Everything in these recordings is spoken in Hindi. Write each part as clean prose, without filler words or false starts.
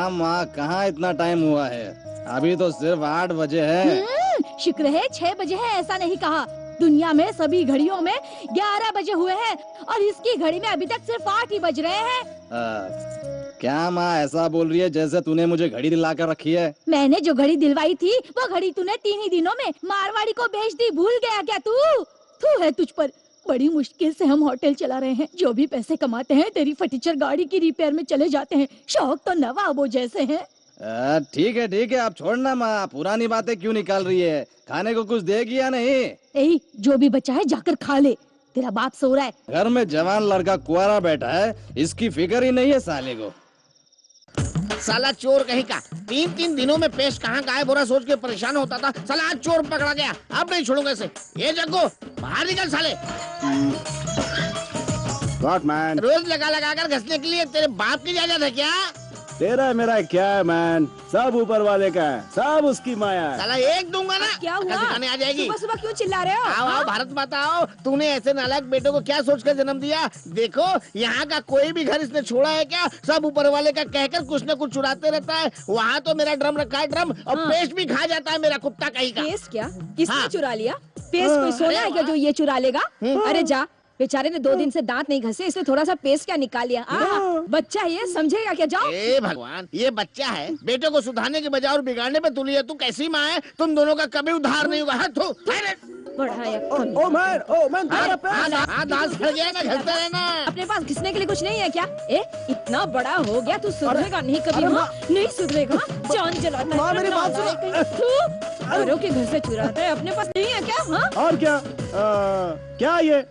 हाँ माँ, कहाँ इतना टाइम हुआ है? अभी तो सिर्फ 8 बजे है। शुक्र है 6 बजे है, ऐसा नहीं कहा। दुनिया में सभी घड़ियों में 11 बजे हुए हैं और इसकी घड़ी में अभी तक सिर्फ 8 ही बज रहे हैं। क्या माँ ऐसा बोल रही है जैसे तूने मुझे घड़ी दिला कर रखी है? मैंने जो घड़ी दिलवाई थी वो घड़ी तूने 3 ही दिनों में मारवाड़ी को बेच दी। भूल गया क्या तू है तुझ पर। बड़ी मुश्किल से हम होटल चला रहे हैं। जो भी पैसे कमाते हैं तेरी फटीचर गाड़ी की रिपेयर में चले जाते हैं। शौक तो नवाबों जैसे हैं। ठीक है, आप छोड़ना माँ, पुरानी बातें क्यों निकाल रही है? खाने को कुछ देगी या नहीं? जो भी बचा है जाकर खा ले, तेरा बाप सो रहा है। घर में जवान लड़का कुंवारा बैठा है, इसकी फिक्र ही नहीं है साले को। साला चोर कहीं का 3 दिनों में पेश कहाँ गायब हो रहा सोच के परेशान होता था। साला आज चोर पकड़ा गया, अब नहीं छोड़ूंगा इसे। ये जग्गू बाहर निकल साले। What man? रोज लगा कर घसने के लिए तेरे बाप की इजाजत है क्या? तेरा मेरा क्या है मैन, सब ऊपर वाले का है, सब उसकी माया है। साला एक दूंगा ना। क्या हुआ? दिखाने आ जाएगी। सुबह क्यों चिल्ला रहे हो? आओ भारत माता आओ। तूने ऐसे नालायक बेटों को क्या सोचकर जन्म दिया? देखो यहाँ का कोई भी घर इसने छोड़ा है क्या? सब ऊपर वाले का कहकर कुछ न कुछ चुराते रहता है। वहाँ तो मेरा ड्रम रखा है, ड्रम, और पेस्ट भी खा जाता है मेरा कुत्ता कहीं का। पेस्ट क्या? किसने हाँ। चुरा लिया? पेस्ट कोई सोना है क्या जो ये चुरा लेगा? अरे जा, बेचारे ने 2 दिन से दांत नहीं घसे, इसलिए थोड़ा सा पेस्ट क्या निकाल लिया। बच्चा ये समझेगा क्या? जाओ। ए भगवान, ये बच्चा है, बेटों को सुधारने के बजाय और बिगाड़ने पे तुली है। तू कैसी माँ है? तुम दोनों का कभी उद्धार नहीं होगा। हाथ धो। ओ मैन तुम्हारा पैर। दांत सड़ गया ना, घसते रहना। अपने पास घिसने के लिए कुछ नहीं है क्या? इतना बड़ा हो गया, तू सुधरेगा नहीं कभी? नहीं सुधरेगा, जान जलाता है। माँ मेरी बात सुनो। औरों के घर से चुराता है, अपने पास नहीं है क्या? हाँ? और क्या? क्या ये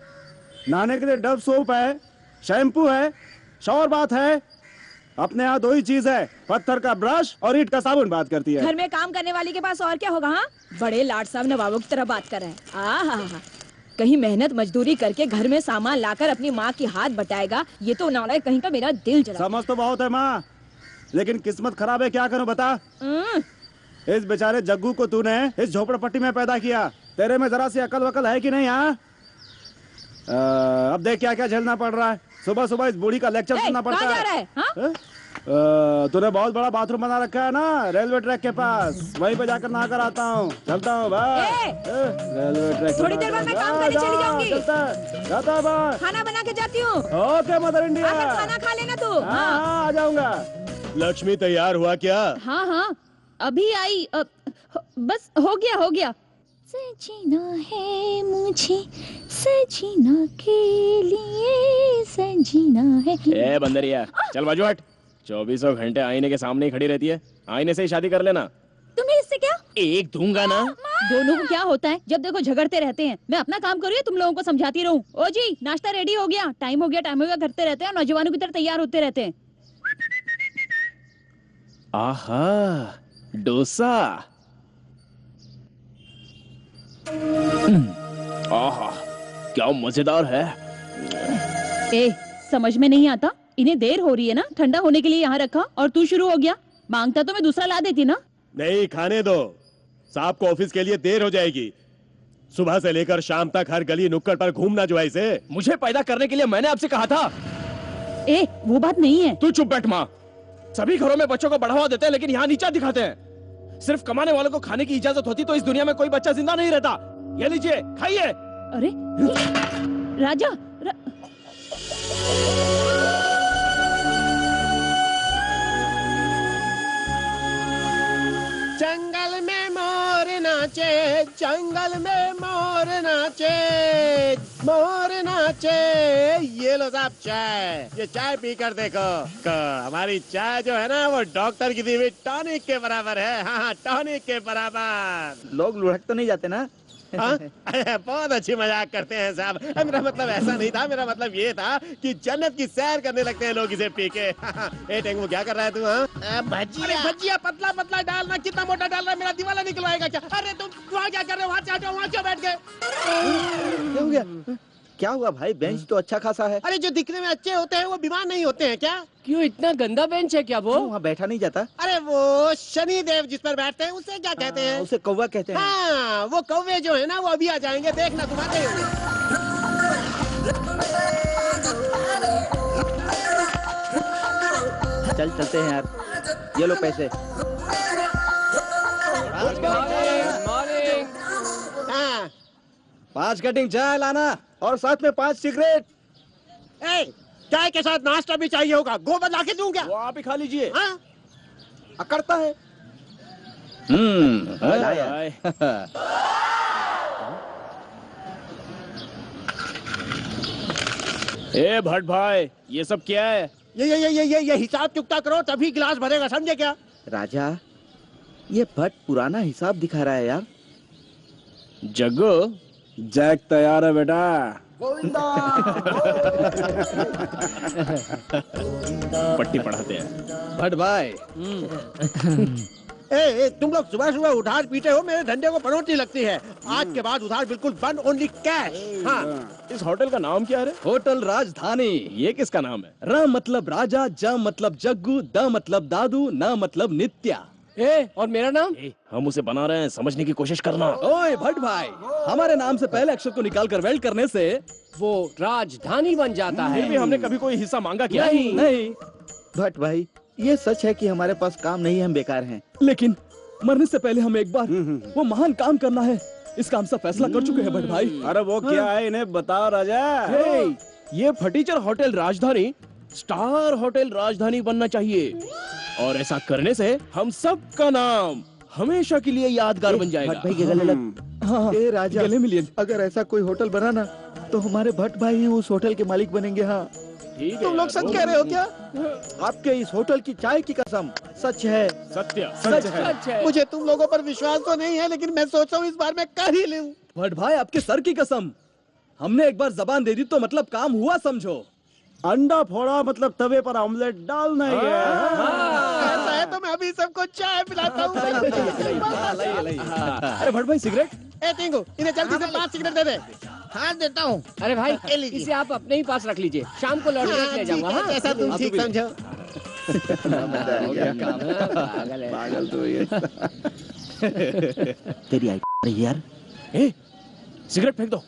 नहाने के लिए डव सोप है, शैम्पू है, शॉवर बात है। अपने यहाँ 2 ही चीज है, पत्थर का ब्रश और ईंट का साबुन। बात करती है घर में काम करने वाली के पास और क्या होगा? हाँ, बड़े लाड साहब नवाबों की तरह बात कर रहे हैं। कहीं मेहनत मजदूरी करके घर में सामान लाकर अपनी माँ की हाथ बटाएगा। ये तो नालायक कहीं का मेरा दिल जला। समझ तो बहुत है माँ, लेकिन किस्मत खराब है, क्या करूँ बता। इस बेचारे जग्गू को तूने इस झोपड़पट्टी में पैदा किया। तेरे में जरा सी अकल वकल है कि नहीं? हाँ, अब देख क्या क्या झेलना पड़ रहा है। सुबह सुबह इस बूढ़ी का लेक्चर सुनना पड़ता कहाँ जा रहा है? हाँ? तूने बहुत बड़ा बाथरूम बना रखा है ना रेलवे ट्रैक के पास, वहीं पे जाकर नहा कर आता हूँ। चलता हूँ भाई। रेलवे ट्रैक थोड़ी देर बाद मैं काम करने चली जाऊंगी। जाता हूँ भाई, खाना बना के जाती हूँ। Okay mother India. आकर खाना खा लेना तू। हाँ, आ जाऊंगा। लक्ष्मी तैयार हुआ क्या? हाँ, अभी आई। बस हो गया। सजीना है मुझे, सजीना के लिए सजीना है। ए बंदरिया, चल बाजू हट। 24 घंटे आईने के सामने ही खड़ी रहती है। आईने से ही शादी कर लेना। तुम्हें इससे क्या? एक दूंगा ना। दोनों को क्या होता है? जब देखो झगड़ते रहते हैं। मैं अपना काम करूँ या तुम लोगों को समझाती रहूं? ओ जी, नाश्ता रेडी हो गया, टाइम हो गया करते रहते हैं। नौजवानों की तरह तैयार होते रहते हैं। आहा, डोसा। आहा, क्या मजेदार है। समझ में नहीं आता? इन्हें देर हो रही है ना, ठंडा होने के लिए यहाँ रखा और तू शुरू हो गया। मांगता तो मैं दूसरा ला देती ना। नहीं, खाने दो, साहब को ऑफिस के लिए देर हो जाएगी। सुबह से लेकर शाम तक हर गली नुक्कड़ पर घूमना जो है इसे। मुझे पैदा करने के लिए मैंने आपसे कहा था। वो बात नहीं है। तू चुप बैठ माँ। सभी घरों में बच्चों को बढ़ावा देते हैं, लेकिन यहाँ नीचा दिखाते हैं। सिर्फ कमाने वालों को खाने की इजाजत होती तो इस दुनिया में कोई बच्चा जिंदा नहीं रहता। ये लीजिए, खाइए। अरे राजा जंगल में मोर नाचे, जंगल में मोर नाचे, मोर नाचे। ये लो साहब चाय। ये चाय पीकर देखो। हमारी चाय जो है ना, वो डॉक्टर की दी हुई टॉनिक के बराबर है। हाँ, टॉनिक के बराबर। लोग लुढ़क तो नहीं जाते ना? बहुत अच्छी मजाक करते हैं साहब। मेरा मतलब ऐसा नहीं था, मेरा मतलब ये था कि जन्नत की सैर करने लगते हैं लोग इसे पी के। ए टेंगू, क्या कर रहा है तू? हाँ, भजिया पतला पतला डालना। कितना मोटा डाल रहा है? मेरा दिवाला निकलवाएगा क्या? अरे तुम वहाँ क्या कर रहे हो? वहाँ से हटो, वहाँ क्यों बैठ गए? क्या हो गया? क्या हुआ भाई? बेंच तो अच्छा खासा है। अरे जो दिखने में अच्छे होते हैं वो बीमार नहीं होते हैं क्या? क्यों, इतना गंदा बेंच है क्या वो? वहाँ बैठा नहीं जाता? अरे वो शनि देव जिस पर बैठते हैं उसे क्या कहते हैं? उसे कौवा कहते हैं। हाँ, वो कौवे जो है ना, वो अभी आ जाएंगे, देखना तुम आते ही। चलते हैं यार। ये लो पैसे। मॉर्निंग। हाँ। 5 कटिंग चाय लाना। और साथ में 5 सिगरेट। ए, चाय के साथ नाश्ता भी चाहिए होगा। गोबर ला के दूं क्या? वो आप ही खा लीजिए। हाँ? अकड़ता है। हाय। ए भट्ट भाई, ये सब क्या है? ये हिसाब चुकता करो तभी गिलास भरेगा, समझे क्या? राजा, ये भट्ट पुराना हिसाब दिखा रहा है यार। जग्गू, जैक तैयार है बेटा। पट्टी पढ़ाते हैं। भट्ट भाई, ए, तुम लोग सुबह सुबह उधार पीते हो, मेरे धंधे को पनौती लगती है। आज के बाद उधार बिल्कुल बंद, ओनली कैश। हाँ। इस होटल का नाम क्या है? होटल राजधानी। ये किसका नाम है? र मतलब राजा, ज मतलब जग्गू, द मतलब दादू, न मतलब नित्या। और मेरा नाम? हम उसे बना रहे हैं, समझने की कोशिश करना। ओए भट्ट भाई, हमारे नाम से पहले अक्षर को निकाल कर वेल्ड करने से वो राजधानी बन जाता है। फिर भी हमने कभी कोई हिस्सा मांगा क्या? नहीं, भट्ट भाई, ये सच है कि हमारे पास काम नहीं है, हम बेकार हैं। लेकिन मरने से पहले हमें एक बार वो महान काम करना है। इसका हम सब फैसला कर चुके हैं भट्ट भाई। अरे वो क्या है, इन्हें बताओ राजा। ये फटीचर होटल राजधानी स्टार होटल राजधानी बनना चाहिए, और ऐसा करने से हम सब का नाम हमेशा के लिए यादगार बन जाएगा। भट्ट भाई के गले लग। हाँ, ए राजा, गले मिलिए। अगर ऐसा कोई होटल बना ना, तो हमारे भट्ट भाई ही उस होटल के मालिक बनेंगे। हाँ, तुम लोग सच कह रहे हो क्या? आपके इस होटल की चाय की कसम सच है। सत्य सच है। मुझे तुम लोगों पर विश्वास तो नहीं है, लेकिन मैं सोच रहा हूँ इस बार मैं कर ही लूं। भट्ट भाई, आपके सर की कसम, हमने एक बार जबान दे दी तो मतलब काम हुआ समझो। अंडा फोड़ा मतलब तवे पर ऑमलेट डालना ही है। ऐसा है तो मैं अभी सबको चाय पिलाता हूँ। अरे भट्ट भाई, सिगरेट? ए टिंकू, इन्हें जल्दी से 5 सिगरेट दे दे। हाँ देता हूँ। अरे भाई, ये लीजिए। इसे आप अपने ही पास रख लीजिए, शाम को लौट कर ले जाऊंगा। हाँ, ऐसा तुम ठीक समझो। पागल है। पागल तो ये। तेरी आई यार। ए, सिगरेट फेंक दो।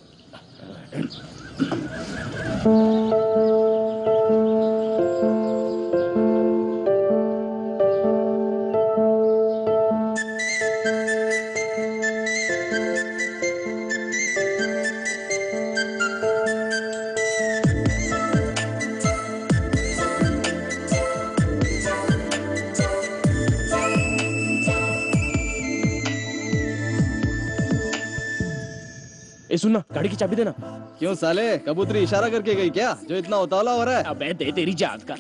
ए सुनना, गाड़ी की चाबी देना। क्यों साले, कबूतरी इशारा करके गई क्या जो इतना उतावला हो रहा है? अबे दे तेरी जात का।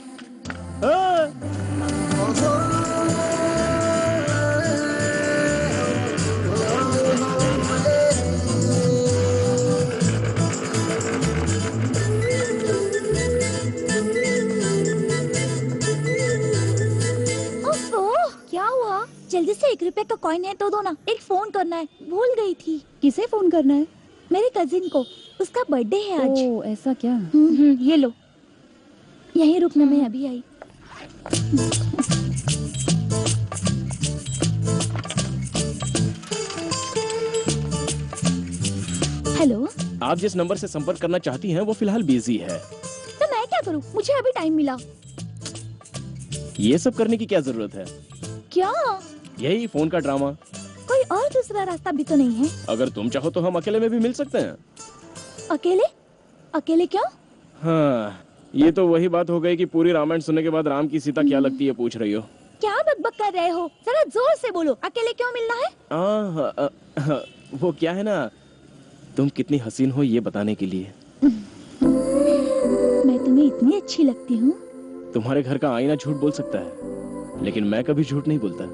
क्या हुआ? जल्दी से 1 रुपए का कॉइन है तो दो ना। एक फोन करना है, भूल गई थी। किसे फोन करना है? मेरे कजिन को, उसका बर्थडे है आज। ओह, ऐसा क्या? ये लो, यहीं रुकना, मैं अभी आई। हेलो, आप जिस नंबर से संपर्क करना चाहती हैं वो फिलहाल बिजी है। तो मैं क्या करूं? मुझे अभी टाइम मिला। ये सब करने की क्या जरूरत है? क्या? यही फोन का ड्रामा। कोई और दूसरा रास्ता भी तो नहीं है? अगर तुम चाहो तो हम अकेले में भी मिल सकते हैं। अकेले? अकेले क्यों? हाँ, ये तो वही बात हो गई कि पूरी रामायण सुनने के बाद राम की सीता क्या लगती है पूछ रही हो। क्या बकबक कर रहे हो? जरा जोर से बोलो, अकेले क्यों मिलना है? वो क्या है ना, तुम कितनी हसीन हो ये बताने के लिए। मैं तुम्हें इतनी अच्छी लगती हूँ? तुम्हारे घर का आईना झूठ बोल सकता है, लेकिन मैं कभी झूठ नहीं बोलता।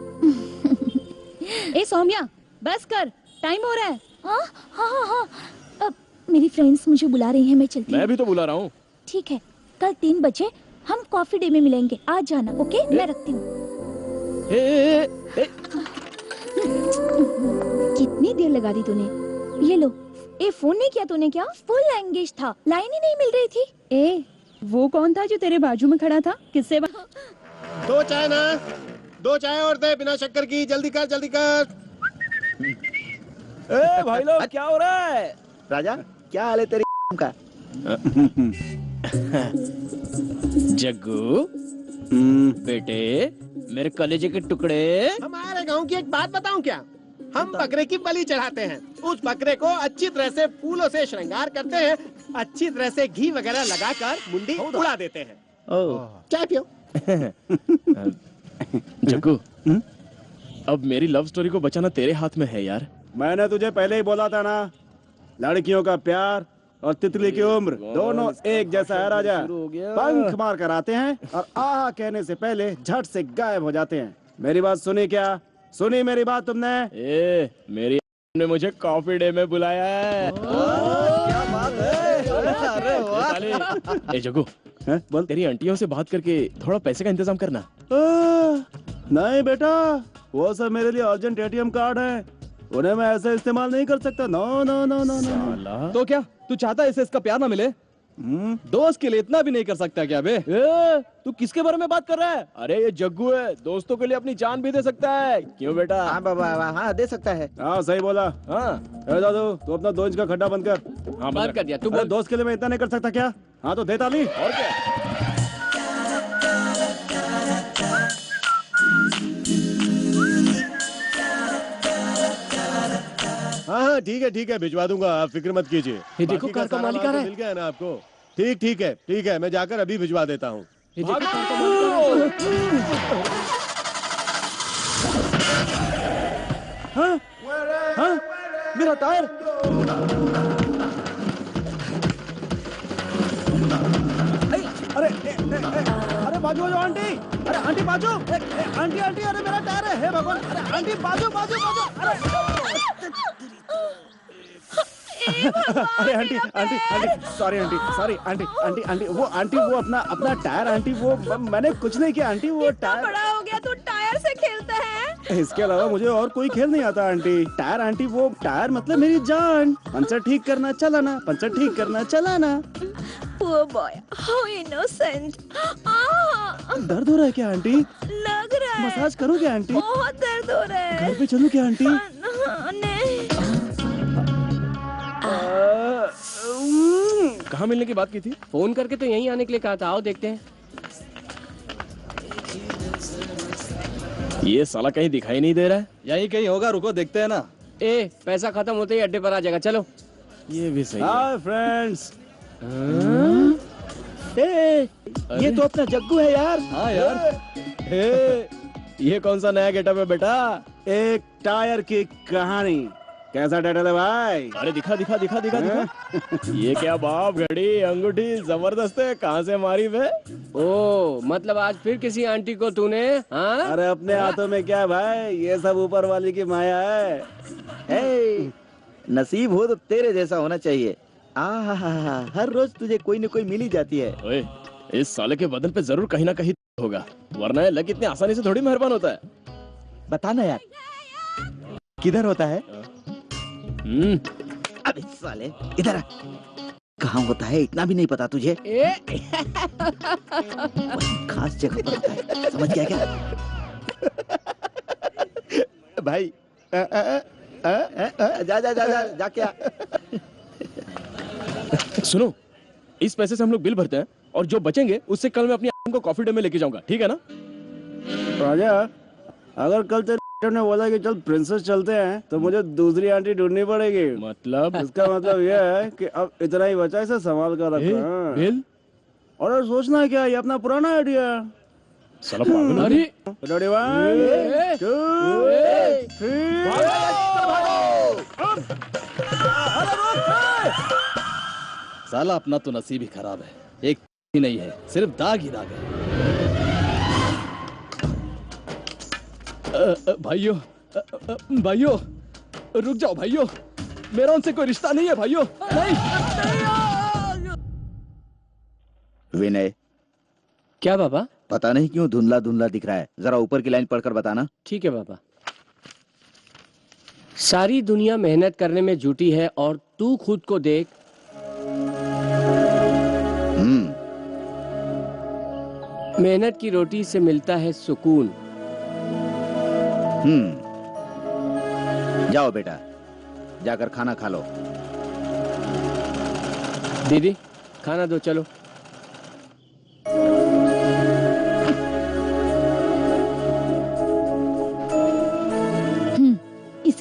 ए सौम्या, बस कर, टाइम हो रहा है। हाँ हाँ हाँ हाँ। अब मेरी फ्रेंड्स मुझे बुला रही हैं, मैं चलती हूँ। मैं भी तो बुला रहा हूँ। ठीक है, कल 3 बजे हम कॉफी डे में मिलेंगे, आज जाना। ओके, मैं रखती हूँ। कितनी देर लगा दी तूने? ये लो। ए, फोन नहीं किया तूने क्या? फुल एंगेज था, लाइन ही नहीं मिल रही थी। ए, वो कौन था जो तेरे बाजू में खड़ा था? किससे 2 चाय ना, 2 चाय और दे बिना शक्कर की। जल्दी कर, जल्दी कर। ए भाई लोग, क्या हो रहा है? राजा, क्या हाल है तेरी का? जग्गू बेटे, मेरे कलेजे के टुकड़े। हमारे गांव की एक बात बताऊं क्या? हम बकरे की बलि चढ़ाते हैं। उस बकरे को अच्छी तरह से फूलों से श्रृंगार करते हैं, अच्छी तरह से घी वगैरह लगाकर मुंडी उड़ा देते हैं। चाय पियो। जग्गू, अब मेरी लव स्टोरी को बचाना तेरे हाथ में है यार। मैंने तुझे पहले ही बोला था ना, लड़कियों का प्यार और तितली की उम्र दोनों एक जैसा है राजा। पंख मार कर आते हैं और आहा कहने से पहले झट से गायब हो जाते हैं। मेरी बात सुनी क्या? सुनी मेरी बात तुमने? मेरी ने मुझे कॉफी डे में बुलाया है। क्या बात है? अरे वाह। ए जग्गू, बोल। तेरी आंटियों से बात करके थोड़ा पैसे का इंतजाम करना। नहीं बेटा, वो सब मेरे लिए अर्जेंट एटीएम कार्ड है, उन्हें मैं ऐसे इस्तेमाल नहीं कर सकता। No no no no no. तो क्या तू चाहता है इसे इसका प्यार ना मिले? दोस्त के लिए इतना भी नहीं कर सकता क्या बे? तू किसके बारे में बात कर रहा है? अरे ये जग्गू है, दोस्तों के लिए अपनी जान भी दे सकता है। क्यों बेटा? हाँ बाबा, हाँ दे सकता है। हाँ सही बोला। हाँ दादू, तू अपना 2 इंच का खड्डा बंद कर। हाँ बंद कर दिया। तू अरे बोल। दोस्त के लिए मैं इतना नहीं कर सकता क्या? हाँ तो दे ताली। और क्या? हाँ ठीक है भिजवा दूंगा, आप फिक्र मत कीजिए। ये देखो, बाकी कार का सारा मालिक माल आ रहा तो है। मिल गया ना आपको? ठीक है, मैं जाकर अभी भिजवा देता हूँ। ये देखो, कार का मालिक आ रहा है। मेरा टायर। अरे बाजू बाजू आंटी, अरे आंटी बाजू, आंटी आंटी, अरे मेरा टायर है, हे भगवान, अरे आंटी बाजू बाजू बाजू, अरे aunty aunty aunty, sorry aunty, sorry aunty aunty aunty, वो आंटी वो अपना अपना टायर आंटी, वो मैंने कुछ नहीं किया आंटी, वो टायर। बड़ा हो गया तू टायर से खेलता है? इसके अलावा मुझे और कोई खेल नहीं आता आंटी। टायर आंटी, वो टायर मतलब मेरी जान। पंचर ठीक करना चलाना, पंचर ठीक करना चलाना। Poor boy, how innocent. दर्द हो रहा है क्या आंटी? लग रहा है। मसाज करूँ क्या आंटी? बहुत दर्द हो रहा है। घर पे चलूँ क्या आंटी? नहीं। कहाँ मिलने की बात की थी? फोन करके तो यहीं आने के लिए कहा था। आओ देखते हैं। ये साला कहीं दिखाई नहीं दे रहा है। यही कहीं होगा, रुको देखते हैं ना। पैसा खत्म होते ही अड्डे पर आ जाएगा। चलो। ये भी सही है। Hi friends. ये तो अपना जग्गू है यार। हाँ यार। ये कौन सा नया गेटअप है बेटा? एक टायर की कहानी। कैसा टाइटल है भाई? अरे दिखा दिखा दिखा दिखा दिखा। ये क्या बाप, घड़ी अंगूठी जबरदस्त है। कहाँ से मारी बे? ओ, मतलब आज फिर किसी आंटी को तूने? हाँ? अरे अपने हाथों में क्या भाई, ये सब ऊपर वाली की माया है। हे, नसीब हो तो तेरे जैसा होना चाहिए। हर रोज तुझे कोई न कोई मिल ही जाती है। ओए, इस साले के बदन पे जरूर कहीं ना कहीं होगा, वरना ये लक इतनी आसानी से थोड़ी मेहरबान होता है। बताना यार, किधर होता है? अबे साले, इधर आ। कहाँ होता है इतना भी नहीं पता तुझे? खास जगह पर होता है, समझ गया क्या? भाई जा जा जा जा जा क्या? सुनो, इस पैसे से हम लोग बिल भरते हैं और जो बचेंगे उससे कल मैं अपनी को कॉफी डे में लेके जाऊंगा, ठीक है ना? राजा, अगर कल तेरे ने बोला कि चल प्रिंसेस चलते हैं तो मुझे दूसरी आंटी ढूंढनी पड़ेगी। मतलब? इसका मतलब यह है कि अब इतना ही बचा, इसे संभाल कर रखना। बिल? और सोचना है क्या, ये अपना पुराना आइडिया। साला पागल। अरे रेडी 1 2 3। साला अपना तो नसीब ही खराब है, एक ही नहीं है, सिर्फ दाग ही दाग है। भाइयों, भाइयों रुक जाओ भाइयों, मेरा उनसे कोई रिश्ता नहीं है भाइयों। नहीं। विनय, क्या बाबा? पता नहीं क्यों धुंधला धुंधला दिख रहा है, जरा ऊपर की लाइन पढ़कर बताना। ठीक है बाबा। सारी दुनिया मेहनत करने में जुटी है और तू खुद को देख। मेहनत की रोटी से मिलता है सुकून। जाओ बेटा, जाकर खाना खा लो। दीदी, खाना दो, चलो।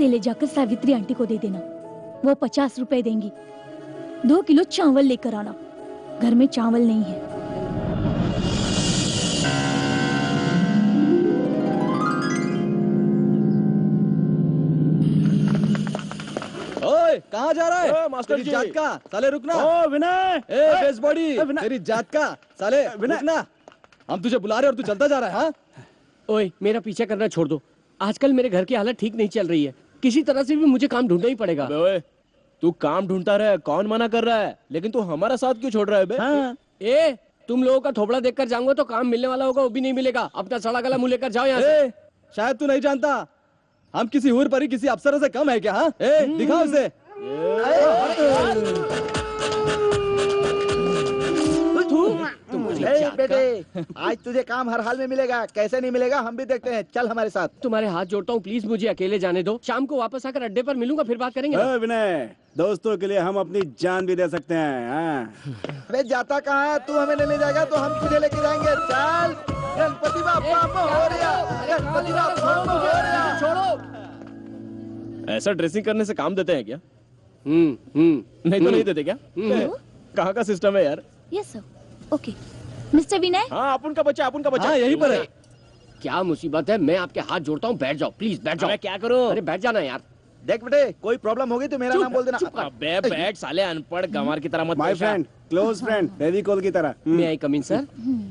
इसे ले जाकर सावित्री आंटी को दे देना, वो 50 रुपए देंगी। 2 किलो चावल लेकर आना, घर में चावल नहीं है। ओए कहाँ जा रहा है? मास्टर तेरी जी। जात का साले रुकना। ओ विनय, ए बेस बॉडी, विनय। तेरी जात का साले रुकना। हम तुझे बुला रहे और तू चलता जा रहा है। हाँ ओए मेरा पीछा करना छोड़ दो, आजकल मेरे घर की हालत ठीक नहीं चल रही है, किसी तरह से भी मुझे काम ढूंढना ही पड़ेगा। अबे ओए, तू काम ढूंढता रहे, कौन मना कर रहा है, लेकिन तू हमारा साथ क्यों छोड़ रहा है बे? हाँ। ए तुम लोगों का थोबड़ा देखकर जाऊंगा तो काम मिलने वाला होगा वो भी नहीं मिलेगा। अपना सड़ा गला मुंह लेकर जाओ यहाँ से। ए, शायद तू नहीं जानता हम किसी हूर परी किसी अफसरों से कम है क्या? हाँ दिखाओ उसे। बेटे आज तुझे काम हर हाल में मिलेगा, कैसे नहीं मिलेगा हम भी देखते हैं, चल हमारे साथ। तुम्हारे हाथ जोड़ता हूँ, प्लीज मुझे अकेले जाने दो, शाम को वापस आकर अड्डे पर मिलूंगा, फिर बात करेंगे। ओ विनय, दोस्तों के लिए हम अपनी जान भी दे सकते हैं। हाँ। अबे जाता कहाँ है? तू हमें लेने जाएगा तो हम तुझे लेके जाएंगे। चल गणपति बाप्पा मोरया, गणपति बाप्पा मोरया। छोड़ो। ऐसा ड्रेसिंग करने से काम देते हैं क्या? नहीं नहीं देते क्या? कहाँ का सिस्टम है यार? Yes sir, okay. मिस्टर विनय, हाँ अपन का बच्चा, अपन का बच्चा। हाँ यहीं पर है। क्या मुसीबत है, मैं आपके हाथ जोड़ता हूँ, बैठ जाओ प्लीज, बैठ जाओ। मैं क्या करूँ? अरे बैठ जाना यार। देख बेटे, कोई प्रॉब्लम होगी तो मेरा नाम बोल देना। अबे बैठ साले, अनपढ़ गंवार की तरह मत माय पेश आ। फ्रेंड, क्लोज फ्रेंड, फेविकोल की तरह। मैं आई कम इन सर?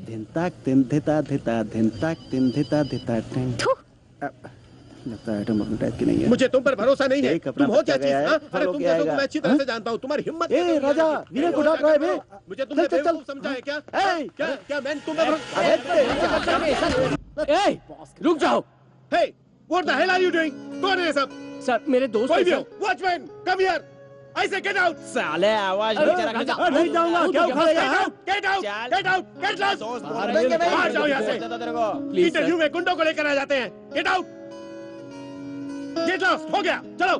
धिनताक तिन धिता धिता धिनताक तिन धिता धिता टिन। थू। लगता है आइटम अपने टाइप की नहीं है। मुझे तुम पर भरोसा नहीं है। एक अपना तुम हो क्या बच्चा चीज? गया है, हाँ? फल अरे हो तुम गया जैसों को आएगा। मैं अच्छी तरह से जानता हूँ। तुम्हारी हिम्मत ए, कैसे हुई राजा, यहाँ पे? विनय को डांट रहा है बे। मुझे तुमने चल, चल, चल। बेवकूफ समझा है क्या? ए, क्या मैं तुम्हें ए, रुक जाओ hey what the hell are you doing? कौन है ये सब? सर, मेरे दोस्त कोई हैं, भी सर। हो, वॉचमैन कम हियर। आई से गेट आउट। साले आवाज अरे, नीचे रखना। राजा, नहीं जाऊंगा, क्या उखाड़ेगा? Get out, get out, get lost. बाहर जाओ यहाँ से। Please sir. इंटरव्यू में गुंडों को लेकर आ जाते हैं। Gate out, get lost. हो गया, चलो।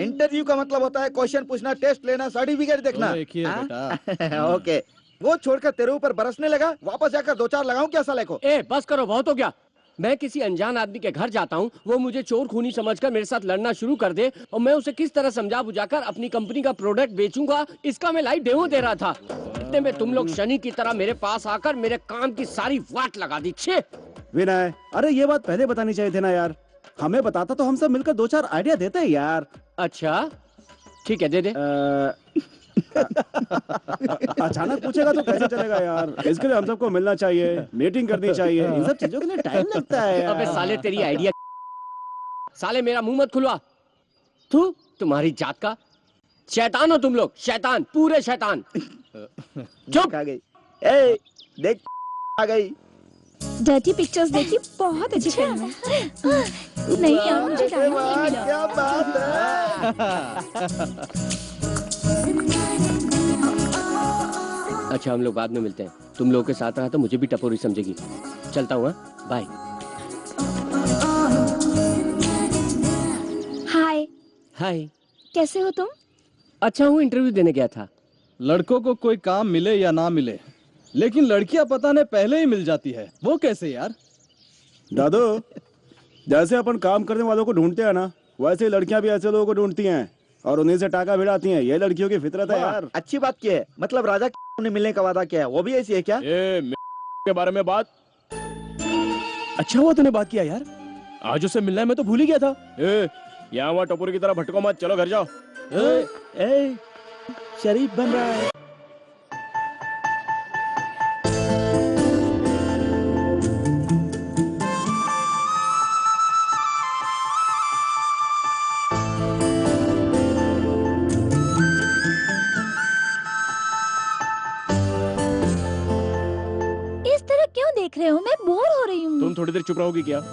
इंटरव्यू का मतलब होता है क्वेश्चन पूछना, टेस्ट लेना, सर्टिफिकेट देखना। एक ही है हाँ? बेटा। ओके, वो छोड़कर तेरे ऊपर बरसने लगा, वापस जाकर 2-4 लगाऊं क्या साले को? ए बस करो, बहुत हो गया। मैं किसी अनजान आदमी के घर जाता हूँ, वो मुझे चोर खूनी समझकर मेरे साथ लड़ना शुरू कर दे और मैं उसे किस तरह समझा बुझाकर अपनी कंपनी का प्रोडक्ट बेचूंगा, इसका मैं लाइव डेमो दे रहा था। इतने में तुम लोग शनि की तरह मेरे पास आकर मेरे काम की सारी वाट लगा दी। छे विनय, अरे ये बात पहले बतानी चाहिए थी ना यार, हमें बताता तो हम सब मिलकर 2-4 आइडिया देते हैं यार। अच्छा ठीक है, दे दे। अचानक पूछेगा तो कैसे चलेगा यार, इसके लिए हम सबको मिलना चाहिए, मीटिंग करनी चाहिए, इन सब चीजों के लिए टाइम लगता है यार। अबे साले, तेरी आइडिया साले, मेरा मुंह मत खुलवा। तू तुम्हारी जात का शैतान हो तुम लोग, शैतान, पूरे शैतान। चुप। आ गई, ए देख आ गई। डर्टी पिक्चर्स देखी, बहुत अच्छी फिल्म है। नहीं यार, मुझे टाइम नहीं वाह, मिला। क्या बात है। अच्छा हम लोग बाद में मिलते हैं, तुम लोगों के साथ रहा तो मुझे भी टपोरी समझेगी। चलता हूँ, बाय। हाय, हाय, कैसे हो तुम? अच्छा हूँ, इंटरव्यू देने गया था। लड़कों को कोई काम मिले या ना मिले, लेकिन लड़कियां पता नहीं पहले ही मिल जाती है। वो कैसे यार? दादू, जैसे अपन काम करने वालों को ढूंढते हैं ना, वैसे ही लड़कियां भी ऐसे लोगों को ढूंढती हैं और उन्हीं से टाका भिड़ाती हैं। ये लड़कियों की फितरत है यार। अच्छी बात की है, मतलब राजा ने मिलने का वादा किया है, वो भी ऐसी है क्या? के बारे में बात। अच्छा हुआ तूने बात किया यार, आज उससे मिलना है, मैं तो भूल ही गया था। यहाँ वहाँ टपोरी की तरह भटको मत, चलो घर जाओ। ए, शरीफ बन रहा है। इस तरह क्यों देख रहे हो? मैं बोर हो रही हूँ। तुम थोड़ी देर चुप रहोगी क्या?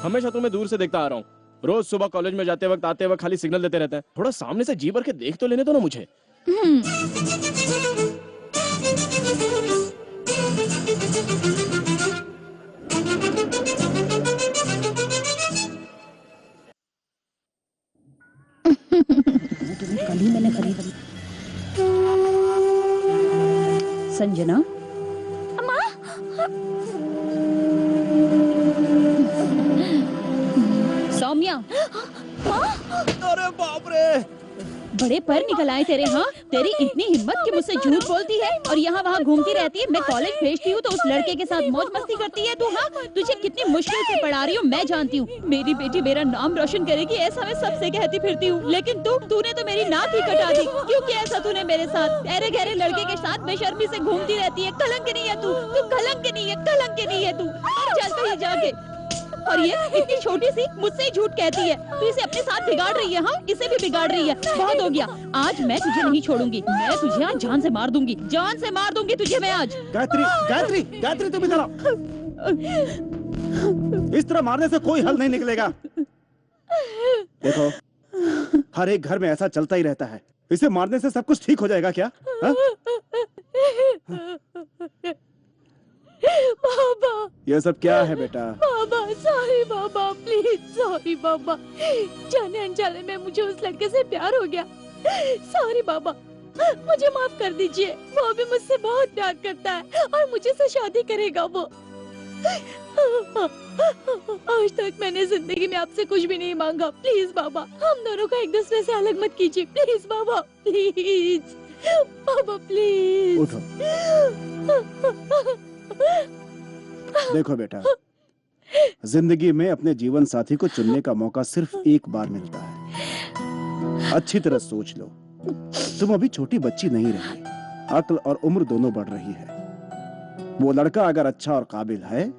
हमेशा तुम्हें दूर से देखता आ रहा हूँ, रोज सुबह कॉलेज में जाते वक्त आते वक्त खाली सिग्नल देते रहते हैं। थोड़ा सामने से जी भर के देख तो लेने दो ना मुझे। कल ही मैंने खरीदी। संजना, सौम्या, अरे बाप रे, बड़े पर निकल आए तेरे। हाँ, तेरी इतनी हिम्मत कि मुझसे झूठ बोलती है और यहाँ वहाँ घूमती रहती है। मैं कॉलेज भेजती हूँ तो उस लड़के के साथ मौज मस्ती करती है तू। हाँ, तुझे कितनी मुश्किल से पढ़ा रही हूँ मैं जानती हूँ। मेरी बेटी मेरा नाम रोशन करेगी ऐसा मैं सबसे कहती फिरती हूँ, लेकिन तूने तो मेरी नाक ही कटा दी। क्यों किया ऐसा तूने मेरे साथ? ऐरे गहरे लड़के के साथ बेशर्मी से घूमती रहती है। कलंक नहीं है तू कलंक नहीं है, कलंक नहीं है तू। चल कहीं जाके। और ये इतनी छोटी सी मुझसे ही झूठ कहती है। तू इसे अपने साथ बिगाड़ रही है। हाँ, इसे भी बिगाड़ रही है। बहुत हो गया, आज मैं तुझे नहीं छोड़ूंगी। मैं तुझे आज जान से मार दूंगी, जान से मार दूंगी तुझे मैं आज। गायत्री, गायत्री, गायत्री तुम इधर आओ। इस तरह मारने से कोई हल नहीं निकलेगा। देखो, हर एक घर में ऐसा चलता ही रहता है। इसे मारने से सब कुछ ठीक हो जाएगा क्या? हा? बाबा, ये सब क्या है बेटा? बाबा सॉरी बाबा, प्लीज सॉरी बाबा। जाने अनजाने में मुझे उस लड़के से प्यार हो गया। सॉरी बाबा, मुझे माफ कर दीजिए। वो भी मुझसे बहुत प्यार करता है और मुझे से शादी करेगा वो। आज तक मैंने जिंदगी में आपसे कुछ भी नहीं मांगा। प्लीज बाबा, हम दोनों को एक दूसरे से अलग मत कीजिए। Please Baba, please Baba, please. उठो। देखो बेटा, जिंदगी में अपने जीवन साथी को चुनने का मौका सिर्फ एक बार मिलता है। अच्छी तरह सोच लो, तुम अभी छोटी बच्ची नहीं रही। अक्ल और उम्र दोनों बढ़ रही है। वो लड़का अगर अच्छा और काबिल है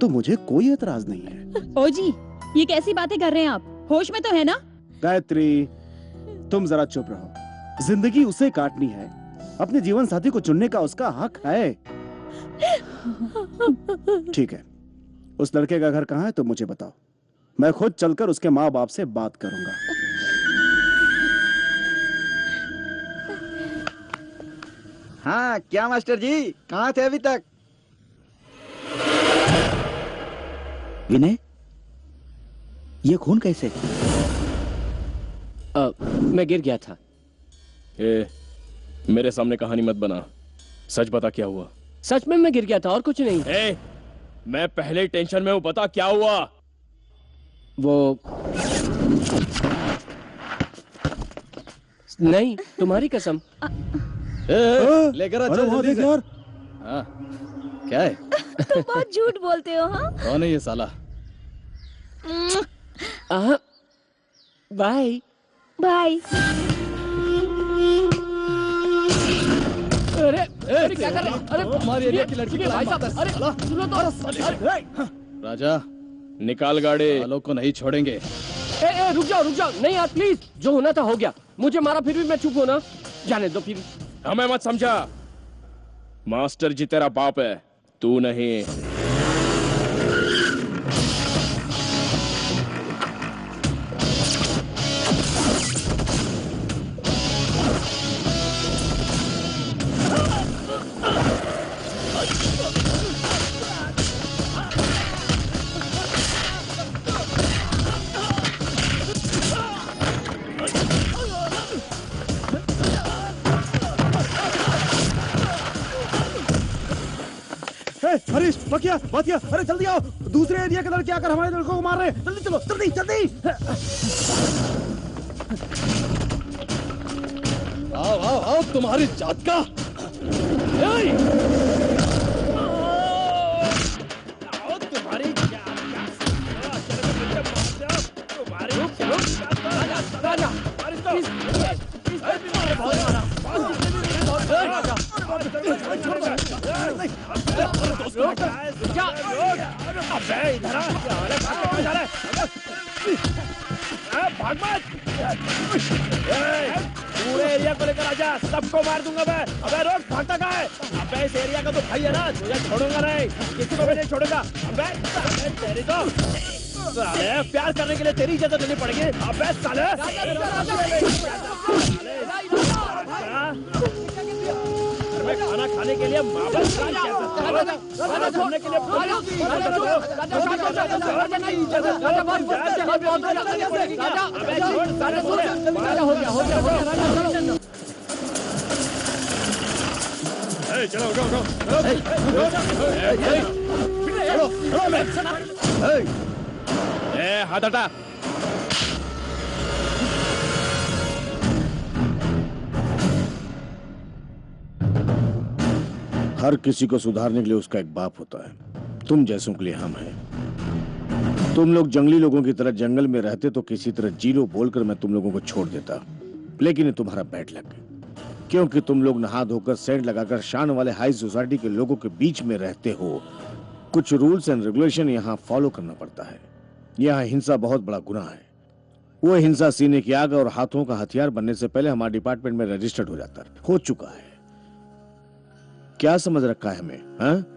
तो मुझे कोई एतराज नहीं है। ओ जी, ये कैसी बातें कर रहे हैं आप? होश में तो है ना? गायत्री, तुम जरा चुप रहो। जिंदगी उसे काटनी है, अपने जीवन साथी को चुनने का उसका हक है। ठीक है, उस लड़के का घर कहाँ है तो मुझे बताओ। मैं खुद चलकर उसके माँ बाप से बात करूंगा। हाँ, क्या मास्टर जी, कहाँ थे अभी तक? विनय, ये खून कैसे? मैं गिर गया था। मेरे सामने कहानी मत बना, सच बता क्या हुआ। सच में मैं गिर गया था और कुछ नहीं। मैं पहले टेंशन में हूँ, बता क्या हुआ। वो नहीं, तुम्हारी कसम। लेकर अरे वहाँ देख यार। हाँ, क्या है? तुम बहुत झूठ बोलते हो। हाँ, कौन है ये साला? Bye bye. अरे क्या कर रहे? अरे हमारी एरिया की लड़की को भाई साहब, अरे सुनो तो। राजा, निकाल गाड़ी। वालों को नहीं छोड़ेंगे। रुक जाओ नहीं यार, प्लीज। जो होना था हो गया। मुझे मारा फिर भी मैं चुप हूं ना। जाने दो फिर। हमें मत समझा। मास्टर जी तेरा बाप है, तू नहीं। हरीश, बकिया, बातिया, अरे जल्दी आओ। दूसरे एरिया के लड़के आकर हमारे लड़कों को मार रहे हैं। जल्दी चलो, जल्दी जल्दी। आओ आओ आओ, तुम्हारी जात का। पूरे एरिया को लेकर आजा, सबको मार दूंगा मैं। अबे रोक, भागता कहाँ है? अबे इस एरिया का तो भाई है ना, तुझे छोड़ूंगा नहीं, किसी को भी नहीं छोड़ूंगा। अबे तेरी तो साले, प्यार करने के लिए तेरी इज्जत लेनी पड़ेगी। अबे साले, मैं खाना खाने के लिए माँ बाप घूमने के लिए चलो हाथ हटा। हर किसी को सुधारने के लिए उसका एक बाप होता है। तुम जैसों के लिए हम हैं। तुम लोग जंगली लोगों की तरह जंगल में रहते तो किसी तरह जीरो बोलकर मैं तुम लोगों को छोड़ देता, लेकिन ये तुम्हारा बैड लक है, क्योंकि तुम लोग नहा धोकर सेंट लगाकर शान वाले हाई सोसाइटी के लोगों के बीच में रहते हो। कुछ रूल्स एंड रेगुलेशन यहाँ फॉलो करना पड़ता है। यहाँ हिंसा बहुत बड़ा गुनाह है। वो हिंसा सीने की आग और हाथों का हथियार बनने से पहले हमारे डिपार्टमेंट में रजिस्टर्ड हो चुका है। क्या समझ रखा है हमें? हाँ?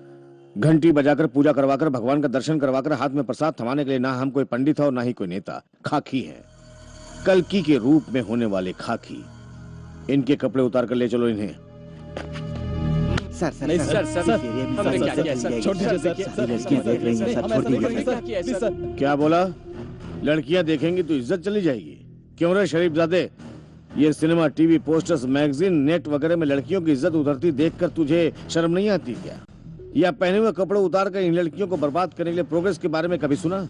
घंटी बजाकर पूजा करवाकर भगवान का दर्शन करवाकर हाथ में प्रसाद थमाने के लिए ना हम कोई पंडित है और ना ही कोई नेता। खाकी है, कल्कि के रूप में होने वाले खाकी। इनके कपड़े उतार कर ले चलो इन्हें। सर हमने क्या किया सर? छोड़ दीजिए सर। क्या बोला? लड़कियां देखेंगी तो इज्जत चली जाएगी? क्यों रे शरीफजादे, ये cinema, TV, posters, magazine, net वगैरह में लड़कियों की इज्जत उतरती देखकर तुझे शर्म नहीं आती क्या? या पहने हुए कपड़े उतार कर इन लड़कियों को बर्बाद करने के लिए प्रोग्रेस के बारे में कभी सुना?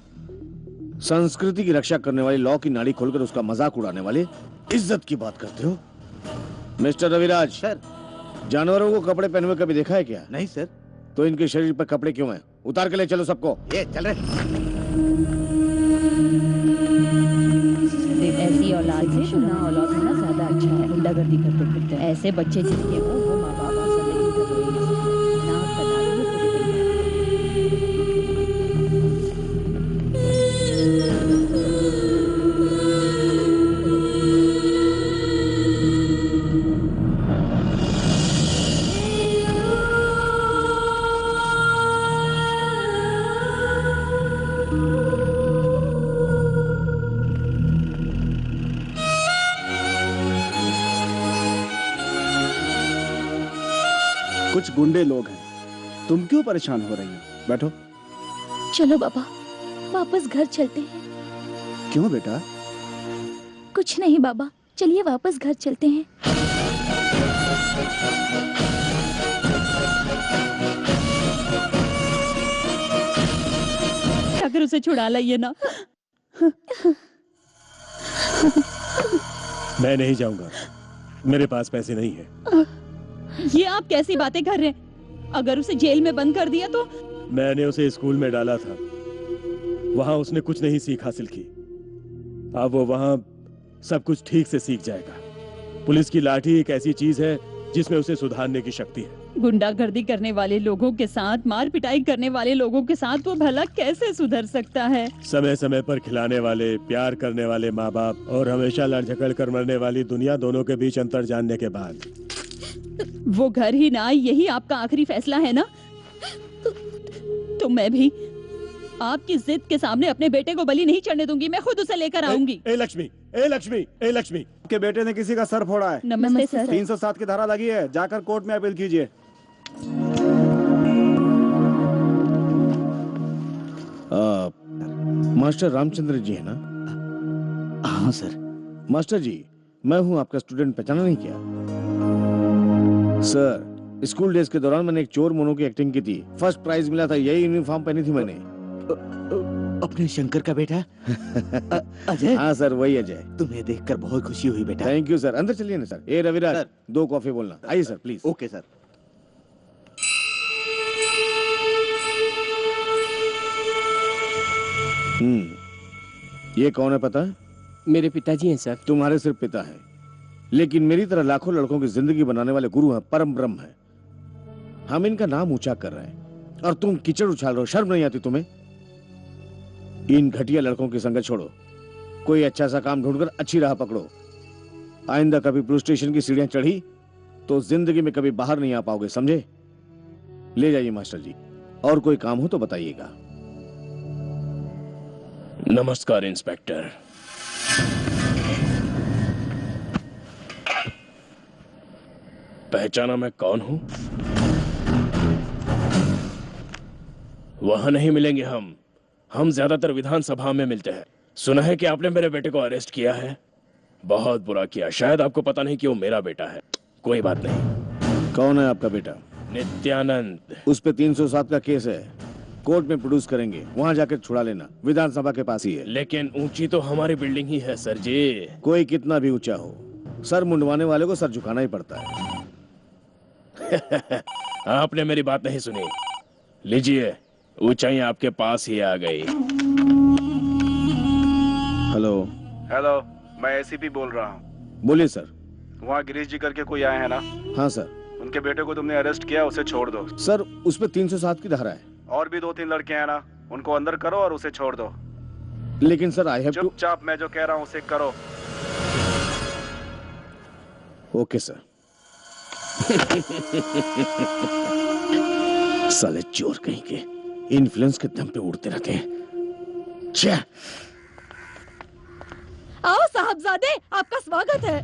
संस्कृति की रक्षा करने वाले, लॉ की नाड़ी खोलकर उसका मजाक उड़ाने वाले इज्जत की बात करते हो? मिस्टर रविराज सर, जानवरों को कपड़े पहने हुए कभी देखा है क्या? नहीं सर। तो इनके शरीर पर कपड़े क्यों हैं? उतार के ले चलो सबको। ये चल रहे। ऐसी औलाद से ना औलाद होना ज्यादा अच्छा है। गुंडागर्दी करते फिरते ऐसे बच्चे जिसके वो माँ बाप पसंद नहीं कर रहे हैं। ना बना रही है कुछ गुंडे लोग हैं, तुम क्यों परेशान हो रही हो? बैठो। चलो बाबा, वापस घर चलते हैं। क्यों बेटा? कुछ नहीं बाबा, चलिए वापस घर चलते हैं। अगर उसे छुड़ा लाइए ना। मैं नहीं जाऊंगा, मेरे पास पैसे नहीं है। ये आप कैसी बातें कर रहे हैं? अगर उसे जेल में बंद कर दिया तो? मैंने उसे स्कूल में डाला था, वहां उसने कुछ नहीं सीख हासिल की। अब वो वहां सब कुछ ठीक से सीख जाएगा। पुलिस की लाठी एक ऐसी चीज है जिसमें उसे सुधारने की शक्ति है। गुंडागर्दी करने वाले लोगों के साथ, मार पिटाई करने वाले लोगों के साथ वो भला कैसे सुधर सकता है? समय समय पर खिलाने वाले, प्यार करने वाले माँ बाप और हमेशा लड़ झगड़ कर मरने वाली दुनिया, दोनों के बीच अंतर जानने के बाद वो घर ही ना, यही आपका आखिरी फैसला है ना? तो मैं भी आपकी जिद के सामने अपने बेटे को बलि नहीं चढ़ने दूंगी। मैं खुद उसे लेकर आऊंगी। ए लक्ष्मी, ए लक्ष्मी, ए लक्ष्मी, के बेटे ने किसी का सर फोड़ा है। नमस्ते सर। 307 की धारा लगी है, जाकर कोर्ट में अपील कीजिए। मास्टर रामचंद्र जी है ना? हाँ सर। मास्टर जी, मैं हूँ आपका स्टूडेंट, पहचाना नहीं क्या? सर, स्कूल डेज के दौरान मैंने एक चोर मोनो की एक्टिंग की थी, फर्स्ट प्राइज मिला था। यही यूनिफॉर्म पहनी थी मैंने। अपने शंकर का बेटा अजय? हाँ सर, वही अजय। तुम्हें देखकर बहुत खुशी हुई बेटा। Thank you sir. अंदर चलिए ना सर। ए रविराज, 2 कॉफी बोलना। आइए सर प्लीज। Okay sir. ये कौन है पता है? मेरे पिताजी हैं सर। तुम्हारे सिर्फ पिता हैं, लेकिन मेरी तरह लाखों लड़कों की जिंदगी बनाने वाले गुरु हैं, परम ब्रह्म हैं। हम इनका नाम ऊंचा कर रहे हैं और तुम कीचड़ उछाल रहे हो। शर्म नहीं आती तुम्हें? इन घटिया लड़कों की संगत छोड़ो, कोई अच्छा सा काम ढूंढकर अच्छी राह पकड़ो। आइंदा कभी पुलिस स्टेशन की सीढ़ियां चढ़ी तो जिंदगी में कभी बाहर नहीं आ पाओगे, समझे? ले जाइए मास्टर जी, और कोई काम हो तो बताइएगा। नमस्कार इंस्पेक्टर। पहचाना मैं कौन हूं? वहां नहीं मिलेंगे हम ज्यादातर विधानसभा में मिलते हैं। सुना है कि आपने मेरे बेटे को अरेस्ट किया है। बहुत बुरा किया। शायद आपको पता नहीं कि वो मेरा बेटा है। कोई बात नहीं। कौन है आपका बेटा? नित्यानंद। उस पे 307 का केस है, कोर्ट में प्रोड्यूस करेंगे, वहां जाकर छुड़ा लेना। विधानसभा के पास ही है। लेकिन ऊंची तो हमारी बिल्डिंग ही है सर जी। कोई कितना भी ऊंचा हो, सर मुंडवाने वाले को सर झुकाना ही पड़ता है। आपने मेरी बात नहीं सुनी। लीजिए, ऊंचाई आपके पास ही आ गई। हेलो। हेलो, मैं एसीपी बोल रहा हूँ। बोलिए सर। वहाँ गिरीश जी करके कोई आए हैं ना? हाँ सर। उनके बेटे को तुमने अरेस्ट किया, उसे छोड़ दो। सर उस पे 307 की धारा है। और भी 2-3 लड़के हैं ना, उनको अंदर करो और उसे छोड़ दो। लेकिन सर आई हैव टू। चुपचाप मैं जो कह रहा हूँ उसे करो। Okay sir. साले चोर कहीं के इन्फ्लुएंस के दम पे उड़ते रहते हैं। छे। आओ साहबजादे, आपका स्वागत है।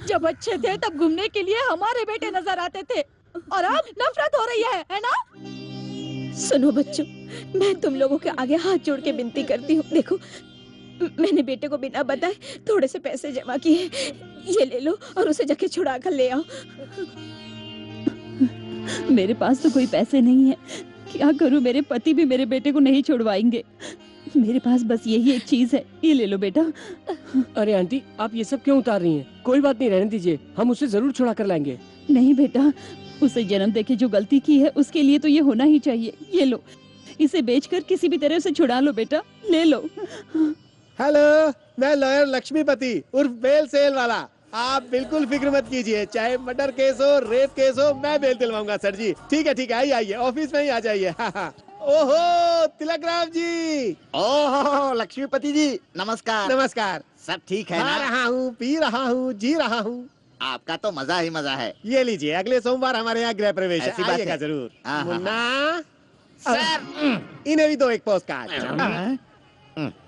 जब अच्छे थे तब घूमने के लिए हमारे बेटे नजर आते थे, और अब नफरत हो रही है ना? सुनो बच्चों, मैं तुम लोगों के आगे हाथ जोड़ के विनती करती हूँ। देखो, मैंने बेटे को बिना बताए थोड़े से पैसे जमा किए, ये ले लो और उसे जाके छुड़ा कर ले आओ। मेरे पास तो कोई पैसे नहीं है, क्या करूं? मेरे पति भी मेरे बेटे को नहीं छुड़वाएंगे। मेरे पास बस यही एक चीज है, ये ले लो बेटा। अरे आंटी, आप ये सब क्यों उतार रही हैं? कोई बात नहीं, रहने दीजिए, हम उसे जरूर छुड़ा कर लाएंगे। नहीं बेटा, उसे जन्म देके जो गलती की है उसके लिए तो ये होना ही चाहिए। ये लो, इसे बेचकर किसी भी तरह उसे छुड़ा लो बेटा, ले लो। हेलो, मैं लॉयर लक्ष्मीपति उर्फ बेल सेल वाला। आप बिल्कुल फिक्र मत कीजिए, चाहे मर्डर केस हो, रेप केस हो, मैं बेल दिलवाऊंगा सर जी। ठीक है, आइए आइए, ऑफिस में ही आ जाइए। ओहो तिलक राम जी। ओहो लक्ष्मीपति जी, नमस्कार। नमस्कार। सब ठीक है खा ना? रहा हूँ, पी रहा हूँ, जी रहा हूँ। आपका तो मजा ही मजा है। ये लीजिए, अगले सोमवार हमारे यहाँ गृह प्रवेश है, ऐसी बात आइएगा है। जरूर। हाँ, हाँ, मुन्ना सर, इन्हें भी दो एक पोस्ट कार्ड।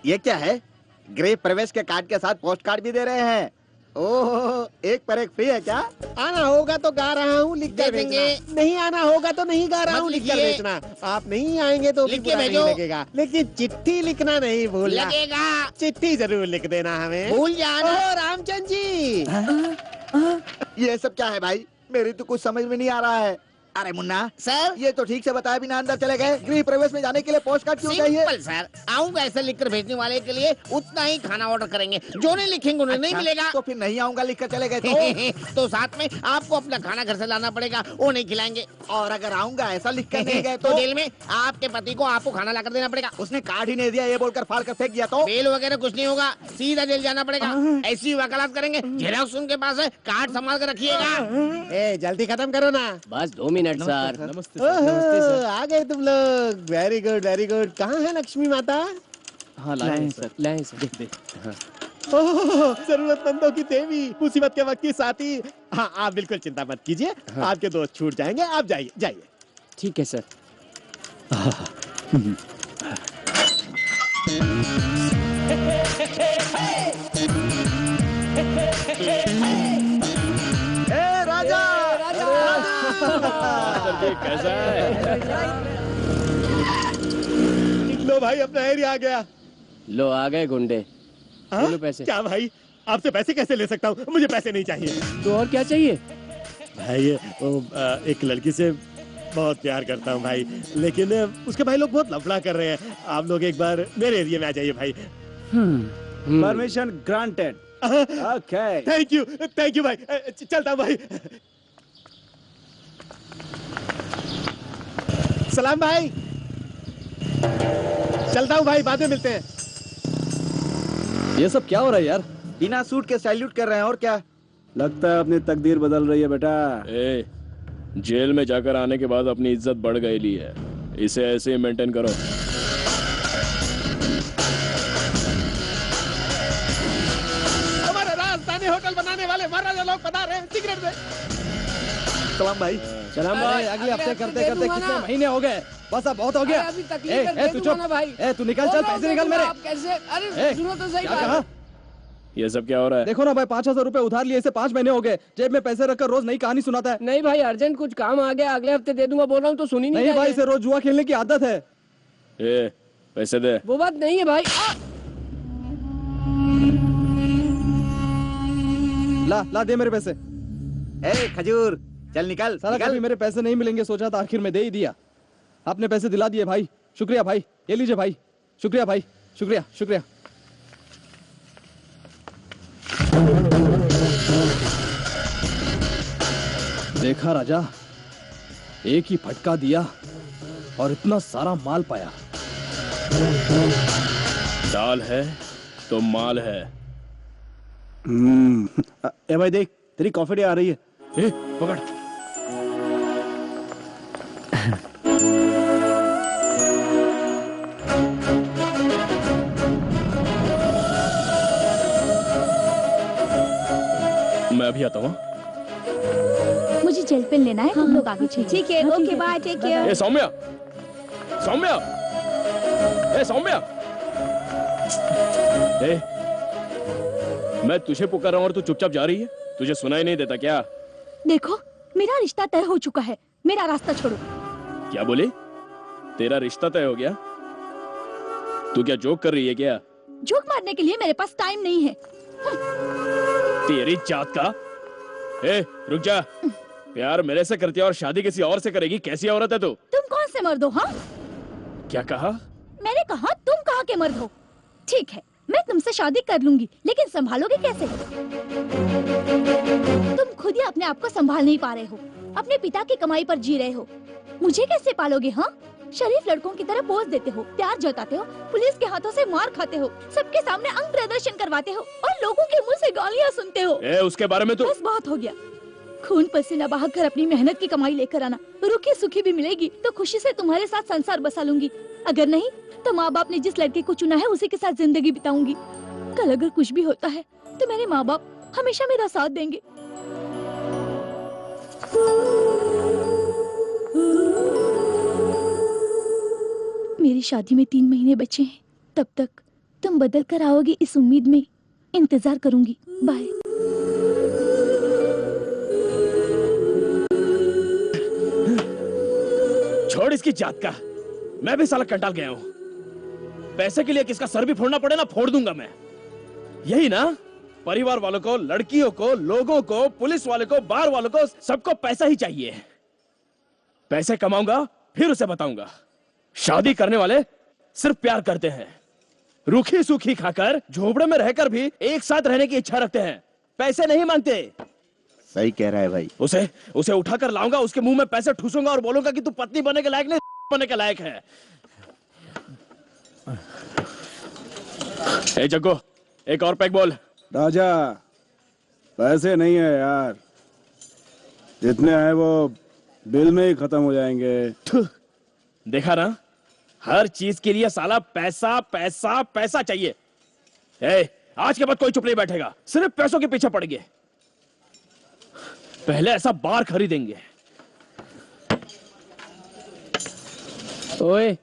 ये क्या है? गृह प्रवेश के कार्ड के साथ पोस्ट कार्ड भी दे रहे हैं। ओह, एक पर एक फ्री है क्या? आना होगा तो गा रहा हूँ, लिख कर भेजना। नहीं आना होगा तो नहीं गा रहा हूँ, लिख कर भेजना। आप नहीं आएंगे तो भी बुरा नहीं लगेगा, लेकिन चिट्ठी लिखना नहीं भूलना। लगेगा। चिट्ठी जरूर लिख देना हमें। भूल जाना। ओह रामचंद्र जी। ये सब क्या है भाई? मेरी तो कुछ समझ में नहीं आ रहा है। अरे मुन्ना सर, ये तो ठीक से बताया बिना अंदर चले गए। गृह प्रवेश में जाने के लिए पोस्ट कार्ड क्यों चाहिए? सिंपल सर, आऊंगा ऐसे लिखकर भेजने वाले के लिए उतना ही खाना ऑर्डर करेंगे, जो नहीं लिखेंगे उन्हें नहीं मिलेगा। तो फिर नहीं आऊंगा लिख कर चले गए तो साथ में आपको अपना खाना घर से लाना पड़ेगा, वो नहीं खिलाएंगे। और अगर आऊंगा ऐसा लिख कर नहीं गए तो जेल में आपके पति को आपको खाना लाकर देना पड़ेगा। उसने कार्ड ही नहीं दिया ये बोलकर फाड़ कर फेंक दिया तो? बेल वगैरह कुछ नहीं होगा, सीधा जेल जाना पड़ेगा। ऐसी वकालत करेंगे। जेरोक्स उनके पास है, कार्ड संभाल कर रखिएगा। ए जल्दी खत्म करो ना। बस 2 मिनट सर। ओह, आ गए तुम लोग। Very good very good. कहाँ है लक्ष्मी माता? हाँ लाए सर, लाए सर। ओह, जरूरतमंदों की देवी, मुसीबत के वक्त की साथी। हाँ, आप बिल्कुल चिंता मत कीजिए, आपके दोस्त छूट जाएंगे। आप जाइए जाइए। ठीक है सर। राजा कैसा है? लो भाई, अपना एरिया आ गया। लो आ गए गुंडे। हाँ? लो पैसे। क्या भाई, आपसे पैसे कैसे ले सकता हूँ? मुझे पैसे नहीं चाहिए। तो और क्या चाहिए? भाई एक लड़की से बहुत प्यार करता हूँ भाई, लेकिन उसके भाई लोग बहुत लफड़ा कर रहे हैं। आप लोग एक बार मेरे एरिया में आ जाइए भाई। Permission granted. Okay. Thank you भाई। चलता हूँ भाई। सलाम भाई। चलता हूँ भाई, बाद में मिलते हैं। ये सब क्या हो रहा है यार? बिना सूट के सैल्यूट कर रहे हैं और क्या? लगता है अपनी तकदीर बदल रही है बेटा। ए, जेल में जाकर आने के बाद अपनी इज्जत बढ़ गई है, इसे ऐसे ही मेंटेन करो। हमारे राजधानी होटल बनाने वाले महाराजा लोग बता रहे हैं, सिगरेट दे। सलाम भाई। सलाम अरे अगले हफ्ते करते करते कितने महीने हो गए? बस अब बहुत हो गया। तू चुप। तू निकल, चल पैसे निकल मेरे। कैसे? अरे सुनो तो सही। क्या कहा? ये सब क्या हो रहा है? देखो ना भाई, 5,000 रुपए उधार लिए, इसे 5 महीने हो गए। जेब में पैसे रखकर रोज नई कहानी सुनाता है। नहीं भाई, अर्जेंट कुछ काम आ गया, अगले हफ्ते दे दूंगा बोल रहा हूँ तो सुनी नहीं। नहीं भाई, इसे रोज जुआ खेलने की आदत है। ए, पैसे दे। वो बात नहीं है भाई। ला दे मेरे पैसे। ए खजूर, चल निकल। साला कभी मेरे पैसे नहीं मिलेंगे सोचा था, आखिर में दे ही दिया। आपने पैसे दिला दिए भाई, शुक्रिया भाई। ये लीजिए भाई, शुक्रिया भाई, शुक्रिया शुक्रिया। देखा राजा, एक ही फटका दिया और इतना सारा माल पाया। दाल है तो माल है। ए भाई देख, तेरी कॉफी डे आ रही है। ए, पकड़। मैं अभी आता हूँ। मुझे जेल पेन लेना है, हम लोग आगे चलिए। ठीक है, ओके बाय, टेक केयर। ए सौम्या, सौम्या, ए सौम्या, ए, मैं तुझे पुकार रहा हूँ और तू चुपचाप जा रही है। तुझे सुनाई नहीं देता क्या? देखो, मेरा रिश्ता तय हो चुका है, मेरा रास्ता छोड़ो। क्या बोले? तेरा रिश्ता तय हो गया? तू क्या जोक कर रही है क्या? जोक मारने के लिए मेरे पास टाइम नहीं है। तेरी जात का। ए, रुक जा। प्यार मेरे से करती है और शादी किसी और से करेगी? कैसी औरत है तू? तुम कौन से मर्द हो? हाँ, क्या कहा? मैंने कहा तुम कहाँ के मर्द हो। ठीक है, मैं तुमसे शादी कर लूंगी, लेकिन संभालोगे कैसे? तुम खुद ही अपने आप को संभाल नहीं पा रहे हो, अपने पिता की कमाई पर जी रहे हो। मुझे कैसे पालोगे? हाँ, शरीफ लड़कों की तरह पोज देते हो, प्यार जताते हो, पुलिस के हाथों से मार खाते हो, सबके सामने अंग प्रदर्शन करवाते हो और लोगों के मुंह से गालियाँ सुनते हो। उसके बारे में तो बस बहुत हो गया। खून पसीना बहाकर अपनी मेहनत की कमाई लेकर आना, रूखी सूखी भी मिलेगी तो खुशी से तुम्हारे साथ संसार बसा लूंगी। अगर नहीं तो माँ बाप ने जिस लड़के को चुना है उसी के साथ जिंदगी बिताऊंगी। कल अगर कुछ भी होता है तो मेरे माँ बाप हमेशा मेरा साथ देंगे। मेरी शादी में 3 महीने बचे हैं, तब तक तुम बदल कर आओगे इस उम्मीद में इंतजार करूंगी। बाय। छोड़ इसकी जात का। मैं भी साला कंटाल गया हूँ। पैसे के लिए किसका सर भी फोड़ना पड़े ना, फोड़ दूंगा मैं। यही ना, परिवार वालों को, लड़कियों को, लोगों को, पुलिस वाले को, बार वालों को, सबको पैसा ही चाहिए। पैसे कमाऊंगा फिर उसे बताऊंगा। शादी करने वाले सिर्फ प्यार करते हैं, रूखी सूखी खाकर, झोपड़े में रहकर भी एक साथ रहने की इच्छा रखते हैं, पैसे नहीं मांगते। सही कह रहा है भाई। उसे उठाकर लाऊंगा, उसके मुंह में पैसे ठूसूंगा और बोलूंगा कि तू पत्नी बनने के लायक नहीं, बनने के लायक है। ए जग्गू, एक और पैक बोल। राजा, पैसे नहीं है यार, जितने हैं वो बिल में ही खत्म हो जाएंगे। देखा ना, हर चीज के लिए साला पैसा पैसा पैसा चाहिए। ए, आज के बाद कोई चुप नहीं बैठेगा, सिर्फ पैसों के पीछे पड़ गए। पहले ऐसा बार खरीदेंगे। ओए,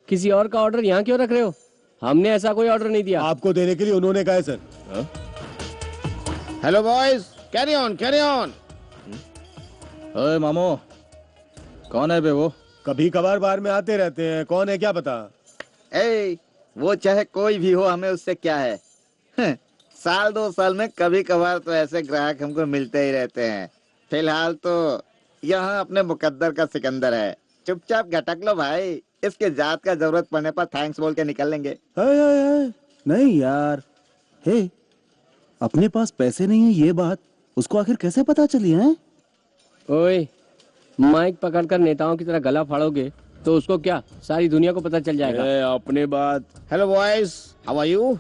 किसी और का ऑर्डर यहाँ क्यों रख रहे हो? हमने ऐसा कोई ऑर्डर नहीं दिया। आपको देने के लिए उन्होंने कहा है sir. Hello boys, carry on carry on. ओए मामू, कौन है बे वो? कभी कभार बार में आते रहते हैं, कौन है क्या पता। ए, वो चाहे कोई भी हो, हमें उससे क्या है? साल 2 साल में कभी कभार तो ऐसे ग्राहक हमको मिलते ही रहते हैं। फिलहाल तो यहाँ अपने मुकद्दर का सिकंदर है, चुपचाप घटक लो भाई। इसके जात का जरूरत पड़ने पर थैंक्स बोल के निकल लेंगे। नहीं यार, हे, अपने पास पैसे नहीं है ये बात उसको आखिर कैसे पता चली है? ओए, माइक पकड़कर नेताओं की तरह गला फाड़ोगे तो उसको क्या, सारी दुनिया को पता चल जाएगा। अपने बात। Hello boys, how are you?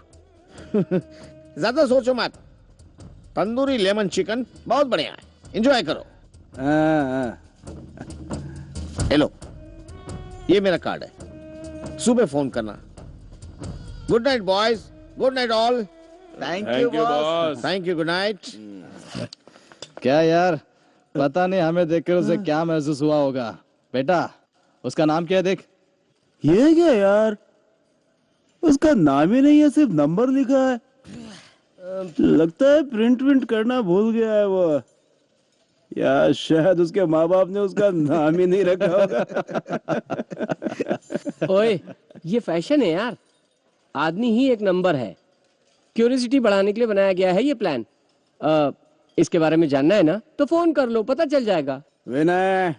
ज्यादा सोचो मत, तंदूरी लेमन चिकन बहुत बढ़िया है, एंजॉय करो। हेलो, ये मेरा कार्ड है, सुबह फोन करना। Good night boys, good night all. Thank you boss. Thank you, good night. क्या यार, पता नहीं हमें देखकर उसे क्या महसूस हुआ होगा। बेटा, उसका नाम क्या है देख। ये क्या यार, उसका नाम ही नहीं है, सिर्फ नंबर लिखा है। लगता है प्रिंट करना भूल गया है वो, या शायद उसके माँ बाप ने उसका नाम ही नहीं रखा होगा। ओए, ये फैशन है यार, आदमी ही एक नंबर है। क्यूरियोसिटी बढ़ाने के लिए बनाया गया है ये प्लान। इसके बारे में जानना है ना तो फोन कर लो, पता चल जाएगा। विनय,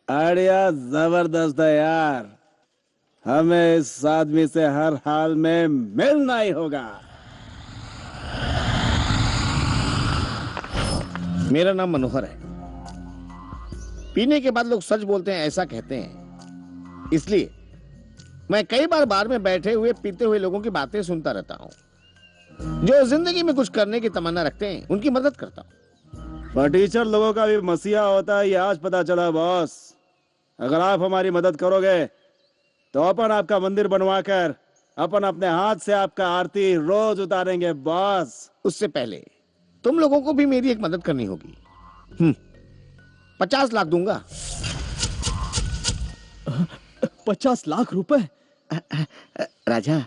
आइडिया जबरदस्त है यार, हमें इस आदमी से हर हाल में मिलना ही होगा। मेरा नाम मनोहर है, पीने के बाद लोग सच बोलते हैं ऐसा कहते हैं, इसलिए मैं कई बार में बैठे हुए पीते हुए लोगों की बातें सुनता रहता हूँ। जो जिंदगी में कुछ करने की तमन्ना रखते हैं उनकी मदद करता हूँ। फटीचर लोगों का भी मसीहा होता है, ये आज पता चला बॉस। अगर आप हमारी मदद करोगे तो अपन आपका मंदिर बनवाकर अपन अपने हाथ से आपका आरती रोज उतारेंगे बॉस। उससे पहले तुम लोगों को भी मेरी एक मदद करनी होगी। 50 लाख दूंगा। 50 लाख रुपए? राजा,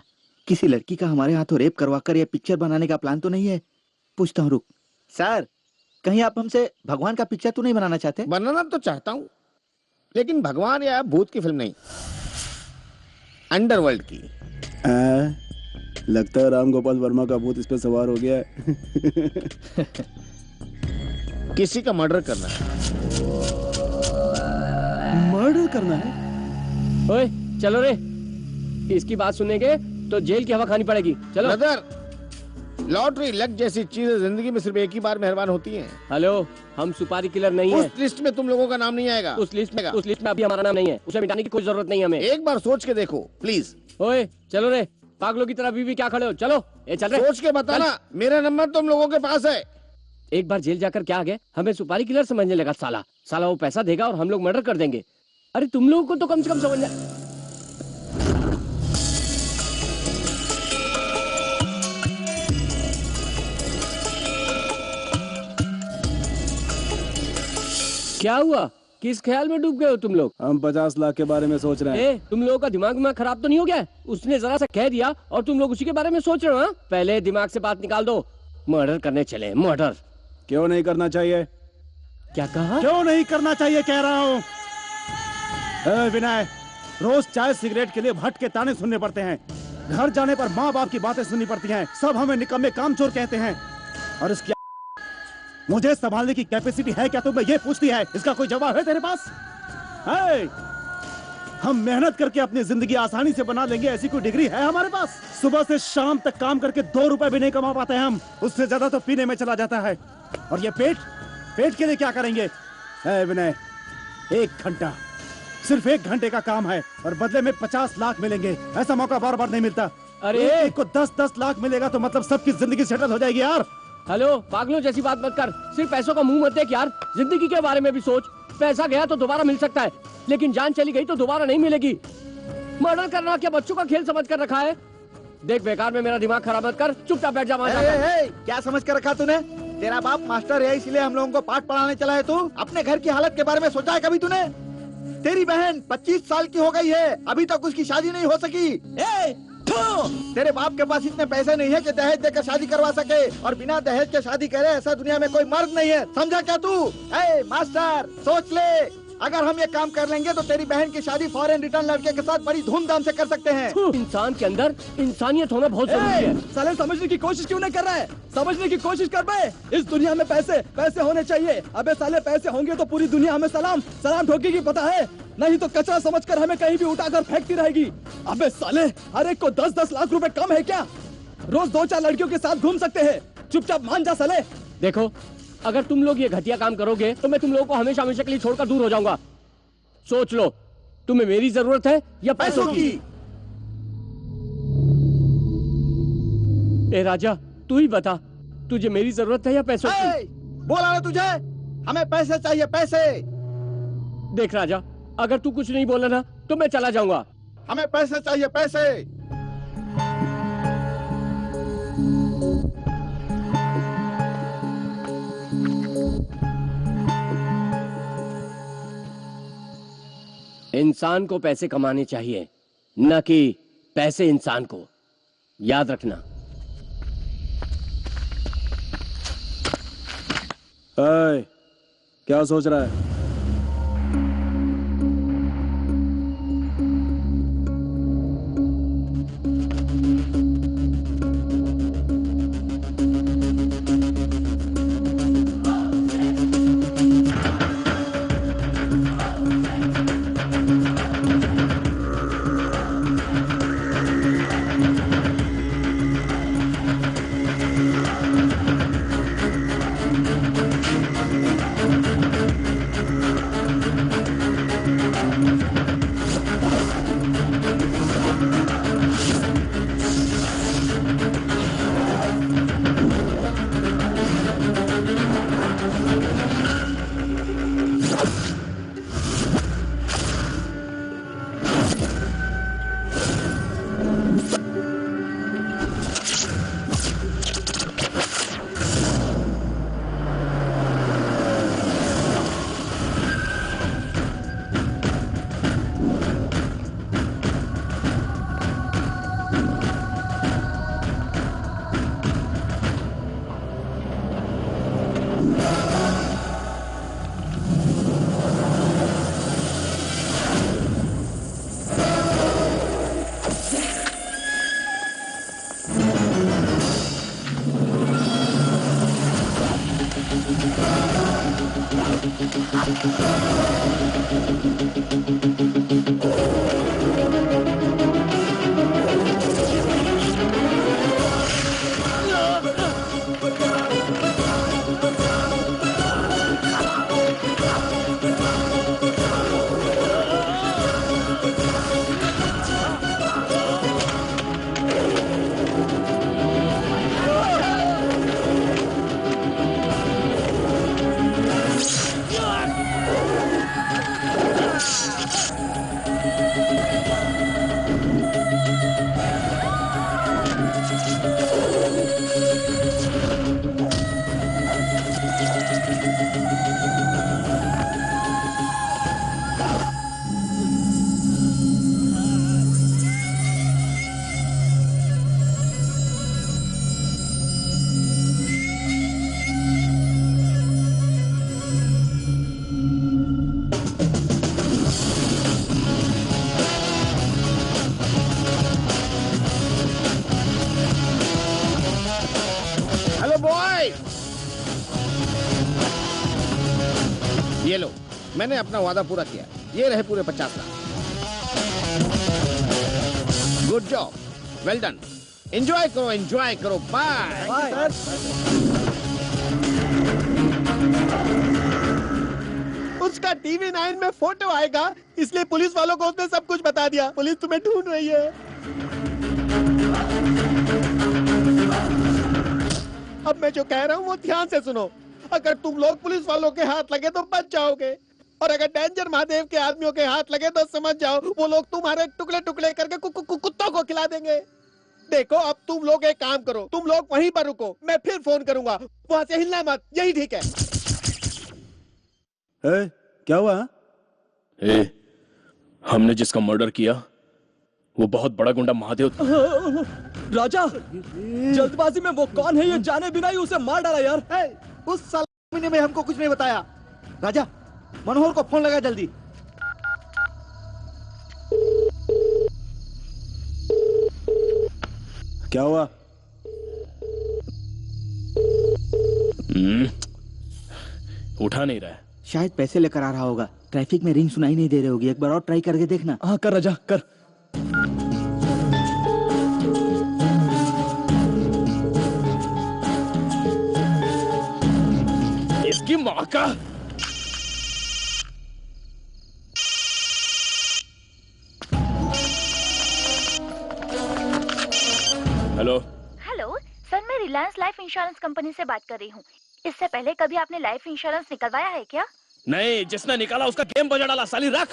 किसी लड़की का हमारे हाथों रेप करवाकर ये पिक्चर बनाने का प्लान तो नहीं है? पूछता हूँ, रुक। सर, कहीं आप हमसे भगवान का पिक्चर तो नहीं बनाना चाहते? बनाना तो चाहता हूँ, लेकिन भगवान या भूत की फिल्म नहीं, अंडरवर्ल्ड की। लगता है राम गोपाल वर्मा का भूत इस पे सवार हो गया है। किसी का मर्डर करना है। मर्डर करना है? ओए चलो रे, इसकी बात सुनेंगे तो जेल की हवा खानी पड़ेगी। चलो। ब्रदर, लॉटरी लक जैसी चीजें जिंदगी में सिर्फ एक ही बार मेहरबान होती हैं। हेलो, हम सुपारी किलर नहीं है। उस लिस्ट में तुम लोगों का नाम नहीं आएगा। उस लिस्ट में अभी हमारा नाम नहीं है। उसे मिटाने की कोई जरूरत नहीं है हमें। एक बार सोच के देखो प्लीज। ओए चलो रे, पागलों की तरह अभी भी क्या खड़े हो? चलो ये चल रहे। सोच के बताना, मेरा नंबर तुम लोगों के पास है। एक बार जेल जाकर क्या आ गए, हमें सुपारी किलर समझने लगा। साला वो पैसा देगा और हम लोग मर्डर कर देंगे। अरे तुम लोगों को तो कम से कम समझना। क्या हुआ? किस ख्याल में डूब गए हो तुम लोग? हम 50 लाख के बारे में सोच रहे हैं। तुम लोगों का दिमाग में खराब तो नहीं हो गया? उसने जरा सा कह दिया और तुम लोग उसी के बारे में सोच रहे हो? पहले दिमाग से बात निकाल दो। मर्डर करने चले। मर्डर क्यों नहीं करना चाहिए? क्या कहा? क्यों नहीं करना चाहिए कह रहा हूँ। विनय, रोज चाय सिगरेट के लिए भट्ट के ताने सुनने पड़ते हैं। घर जाने पर माँ बाप की बातें सुननी पड़ती हैं। सब हमें निकम्मे कामचोर कहते हैं। और इसकी मुझे संभालने की कैपेसिटी है क्या तुम्हें ये पूछती है? इसका कोई जवाब है तेरे पास? है? हम मेहनत करके अपनी जिंदगी आसानी से बना लेंगे ऐसी कोई डिग्री है हमारे पास? सुबह से शाम तक काम करके 2 रुपए भी नहीं कमा पाते हम। उससे ज्यादा तो पीने में चला जाता है। और ये पेट के लिए क्या करेंगे? विनय, 1 घंटा, सिर्फ 1 घंटे का काम है और बदले में 50 लाख मिलेंगे। ऐसा मौका बार बार नहीं मिलता। अरे एक को 10-10 लाख मिलेगा तो मतलब सबकी जिंदगी सेटल हो जाएगी यार। हेलो, पागलों जैसी बात मत कर। सिर्फ पैसों का मुंह मत देख यार, जिंदगी के बारे में भी सोच। पैसा गया तो दोबारा मिल सकता है, लेकिन जान चली गई तो दोबारा नहीं मिलेगी। मर्डर करना क्या बच्चों का खेल समझ कर रखा है? देख, बेकार में मेरा दिमाग खराब मत कर, चुपचाप बैठ जा। क्या समझ कर रखा तूने? तेरा बाप मास्टर है इसलिए हम लोगों को पाठ पढ़ाने चला है। तू अपने घर की हालत के बारे में सोचा है कभी तूने? तेरी बहन 25 साल की हो गई है, अभी तक उसकी शादी नहीं हो सकी। तेरे बाप के पास इतने पैसे नहीं है कि दहेज देकर शादी करवा सके, और बिना दहेज के शादी करे ऐसा दुनिया में कोई मर्द नहीं है। समझा क्या तू? मास्टर, सोच ले, अगर हम ये काम कर लेंगे तो तेरी बहन की शादी फॉरेन रिटर्न लड़के के साथ बड़ी धूमधाम से कर सकते हैं। इंसान के अंदर इंसानियत होना बहुत जरूरी है। साले समझने की कोशिश क्यों नहीं कर रहा है? समझने की कोशिश कर बे। इस दुनिया में पैसे होने चाहिए। अबे साले, पैसे होंगे तो पूरी दुनिया हमें सलाम ठोकेगी, पता है? नहीं तो कचरा समझकर हमें कहीं भी उठाकर फेंकती रहेगी। अबे साले, हर एक को 10-10 लाख रुपए कम है क्या? रोज 2-4 लड़कियों के साथ घूम सकते हैं। चुपचाप मान जा साले। देखो, अगर तुम लोग ये घटिया काम करोगे तो मैं तुम लोगों को हमेशा हमेशा के लिए छोड़कर दूर हो जाऊंगा। सोच लो, तुम्हें मेरी जरूरत है या पैसों की? ए राजा, तू ही बता, तुझे मेरी जरूरत है या पैसों की? बोला ना तुझे, हमें पैसे चाहिए, पैसे। देख राजा, अगर तू कुछ नहीं बोला ना तो मैं चला जाऊंगा। हमें पैसे चाहिए, पैसे। इंसान को पैसे कमाने चाहिए, न कि पैसे इंसान को। याद रखना। क्या सोच रहा है? ये लो, मैंने अपना वादा पूरा किया। ये रहे पूरे 50 lakh. Good job, well done. Enjoy करो। बाय। उसका टीवी 9 में फोटो आएगा, इसलिए पुलिस वालों को उसने सब कुछ बता दिया। पुलिस तुम्हें ढूंढ रही है। अब मैं जो कह रहा हूँ वो ध्यान से सुनो। अगर तुम लोग पुलिस वालों के हाथ लगे तो बच जाओगे, और अगर डेंजर महादेव के आदमियों के हाथ लगे तो समझ जाओ वो लोग तुम्हारे टुकड़े टुकड़े करके कुत्तों को खिला देंगे। देखो, अब तुम लोग एक काम करो, तुम लोग वहीं पर रुको, मैं फिर फोन करूंगा। वहां से हिलना मत, यही ठीक है। क्या हुआ? हमने जिसका मर्डर किया वो बहुत बड़ा गुंडा महादेव था। राजा, जल्दबाजी में वो कौन है ये जाने बिना ही उसे मार डाला यार। उस साल ने हमको कुछ नहीं बताया। राजा, मनोहर को फोन लगा जल्दी। क्या हुआ? उठा नहीं रहा है। शायद पैसे लेकर आ रहा होगा। ट्रैफिक में रिंग सुनाई नहीं दे रही होगी। एक बार और ट्राई करके देखना। हाँ कर राजा, कर। इसकी माँ का। हेलो हेलो सर, मैं रिलायंस लाइफ इंश्योरेंस कंपनी से बात कर रही हूँ। इससे पहले कभी आपने लाइफ इंश्योरेंस निकलवाया है क्या? नहीं, जिसने निकाला उसका गेम बजा डाला। साली रख।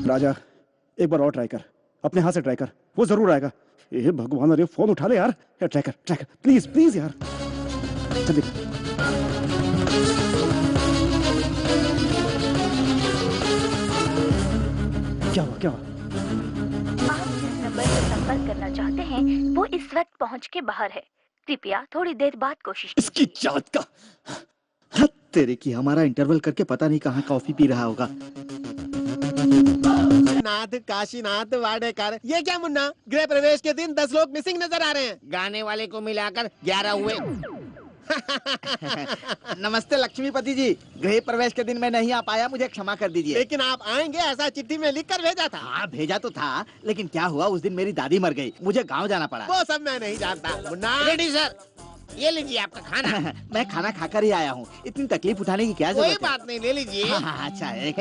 राजा, एक बार और ट्राई कर, अपने हाथ से ट्राई कर, वो जरूर आएगा। ये भगवान, अरे फोन उठा ले यार। ट्राई कर प्लीज प्लीज यार। चल देख। क्या हुआ? आप जिस नंबर से संपर्क करना चाहते हैं वो इस वक्त पहुंच के बाहर है। कृपया थोड़ी देर बाद कोशिश कीजिए। इसकी जात का। हद तेरे की, हमारा इंटरवल करके पता नहीं कहाँ कॉफी पी रहा होगा। नाथ काशीनाथ वाडेकर। ये क्या मुन्ना, गृह प्रवेश के दिन 10 लोग मिसिंग नजर आ रहे हैं। गाने वाले को मिलाकर 11 हुए। नमस्ते लक्ष्मीपति जी, गृह प्रवेश के दिन मैं नहीं आ पाया, मुझे क्षमा कर दीजिए। लेकिन आप आएंगे ऐसा चिट्ठी में लिख कर भेजा था। हाँ भेजा तो था, लेकिन क्या हुआ उस दिन मेरी दादी मर गई, मुझे गांव जाना पड़ा। वो सब मैं नहीं जानता मुन्ना। रेडी सर, ये लीजिए आपका खाना। मैं खाना खाकर ही आया हूँ, इतनी तकलीफ उठाने की क्या जरूरत है? कोई बात नहीं, ले लीजिए। हाँ, अच्छा एक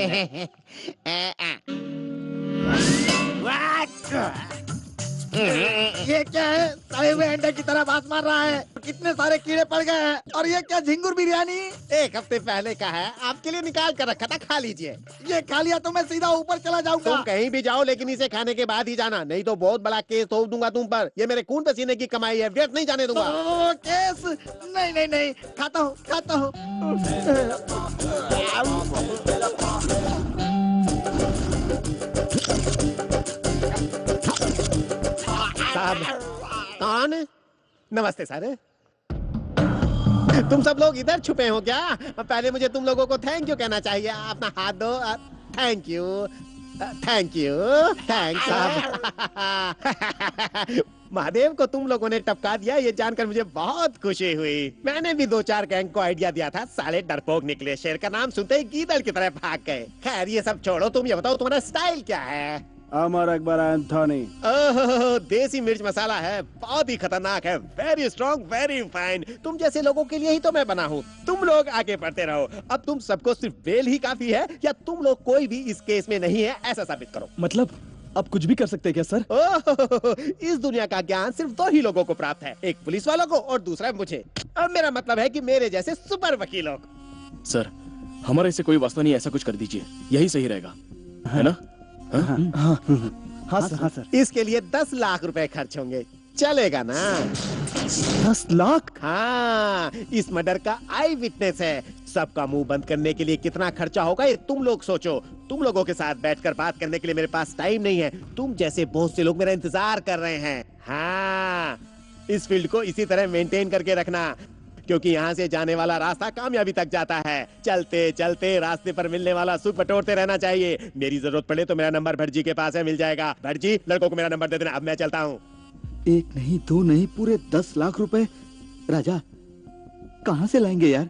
ये क्या है? तवे हुए अंडे की तरह बात मार रहा है। कितने सारे कीड़े पड़ गए हैं। और ये क्या, झिंगुर बिरयानी? 1 हफ्ते पहले का है, आपके लिए निकाल कर रखा था, खा लीजिए। ये खा लिया तो मैं सीधा ऊपर चला जाऊंगा। तुम कहीं भी जाओ, लेकिन इसे खाने के बाद ही जाना, नहीं तो बहुत बड़ा केस ठोक दूंगा तुम पर। ये मेरे खून पसीने की कमाई है, व्यर्थ नहीं जाने दूंगा। केस नहीं, खाता हूँ। कौन? नमस्ते सर। तुम सब लोग इधर छुपे हो क्या? पहले मुझे तुम लोगों को थैंक यू कहना चाहिए। अपना हाथ दो। Thank you. थैंक्स साहब। महादेव को तुम लोगों ने टपका दिया, ये जानकर मुझे बहुत खुशी हुई। मैंने भी 2-4 गैंग को आइडिया दिया था, साले डरपोक निकले, शेर का नाम सुनते ही गीदड़ की तरह भाग गए। खैर ये सब छोड़ो, तुम ये बताओ तुम्हारा स्टाइल क्या है? अमर अकबर एंथोनी। ओह, देसी मिर्च मसाला है, बहुत ही खतरनाक है। Very strong, very fine. तुम जैसे लोगों के लिए ही तो मैं बना हूँ। तुम लोग आगे बढ़ते रहो। अब तुम सबको सिर्फ बेल ही काफी है, या तुम लोग कोई भी इस केस में नहीं है ऐसा साबित करो। मतलब अब कुछ भी कर सकते हैं क्या सर? ओह, इस दुनिया का ज्ञान सिर्फ 2 ही लोगों को प्राप्त है, एक पुलिस वालों को और दूसरा मुझे। अब मेरा मतलब है कि मेरे जैसे सुपर वकीलों को। सर, हमारे से कोई वास्ता नहीं, ऐसा कुछ कर दीजिए, यही सही रहेगा, है ना? हाँ सर। इसके लिए 10 लाख रुपए खर्च होंगे, चलेगा ना? 10 लाख? हाँ, इस मर्डर का आई विटनेस है। सबका मुंह बंद करने के लिए कितना खर्चा होगा ये तुम लोग सोचो। तुम लोगों के साथ बैठकर बात करने के लिए मेरे पास टाइम नहीं है। तुम जैसे बहुत से लोग मेरा इंतजार कर रहे हैं। हाँ, इस फील्ड को इसी तरह मेंटेन करके रखना, क्योंकि यहाँ से जाने वाला रास्ता कामयाबी तक जाता है। चलते चलते रास्ते पर मिलने वाला सुख बटोरते रहना चाहिए। मेरी जरूरत पड़े तो मेरा नंबर भटजी के पास है, मिल जाएगा। भटजी, लड़कों को मेरा नंबर दे देना। अब मैं चलता हूँ। 1 नहीं 2 नहीं, पूरे 10 लाख रुपए। राजा कहाँ से लाएंगे यार?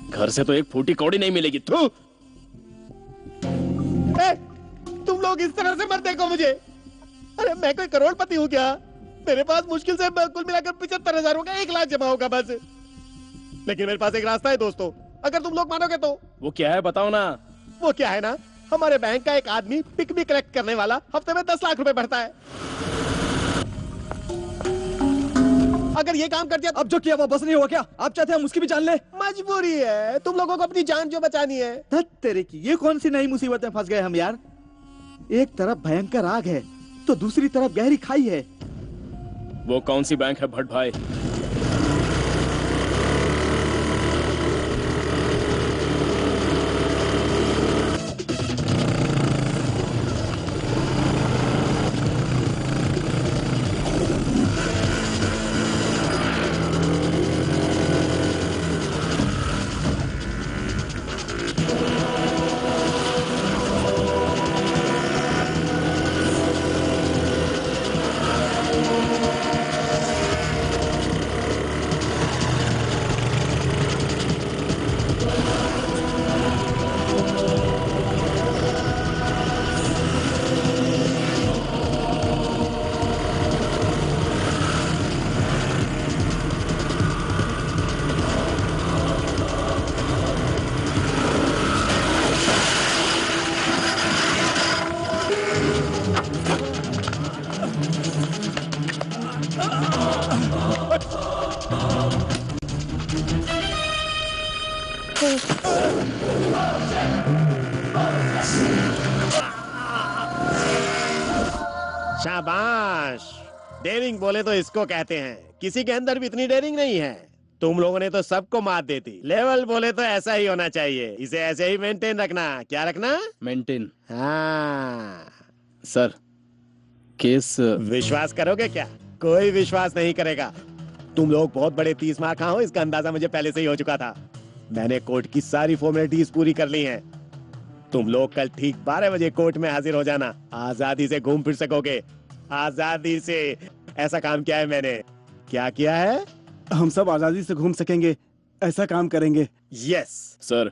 घर से तो एक फूटी कौड़ी नहीं मिलेगी। तू तुम लोग इस तरह से मत देखो मुझे। अरे मैं कोई करोड़पति हूँ क्या? मेरे पास मुश्किल से कुल मिलाकर 75,000 होगा, 1 लाख जमा होगा बस। लेकिन मेरे पास एक रास्ता है दोस्तों, अगर तुम लोग मानोगे तो। वो क्या है बताओ ना। वो क्या है ना, हमारे बैंक का एक आदमी पिक कलेक्ट करने वाला हफ्ते में 10 लाख रुपए भरता है। अगर ये काम कर दिया, अब जो किया वो बस नहीं हुआ क्या? आप चाहते हैं हम उसकी भी जान ले? मजबूरी है, तुम लोगों को अपनी जान जो बचानी है। तेरे की ये कौन सी नई मुसीबत में फंस गए हम यार? एक तरफ भयंकर आग है तो दूसरी तरफ गहरी खाई है। वो कौन सी बैंक है भट्ट भाई? शाबाश, डेयरिंग बोले तो इसको कहते हैं। किसी के अंदर भी इतनी डेयरिंग नहीं है। तुम लोगों ने तो सबको मात दे दी। लेवल बोले तो ऐसा ही होना चाहिए, इसे ऐसे ही मेंटेन रखना। क्या रखना? मेंटेन। हाँ सर, केस विश्वास करोगे क्या? कोई विश्वास नहीं करेगा। तुम लोग बहुत बड़े 30 मार खा हो, इसका अंदाजा मुझे पहले से ही हो चुका था। मैंने कोर्ट की सारी फॉर्मेलिटीज पूरी कर ली हैं। तुम लोग कल ठीक 12 बजे कोर्ट में हाजिर हो जाना। आजादी से घूम फिर सकोगे, आजादी से। ऐसा काम किया है मैंने। क्या किया है? हम सब आजादी से घूम सकेंगे, ऐसा काम करेंगे। यस सर,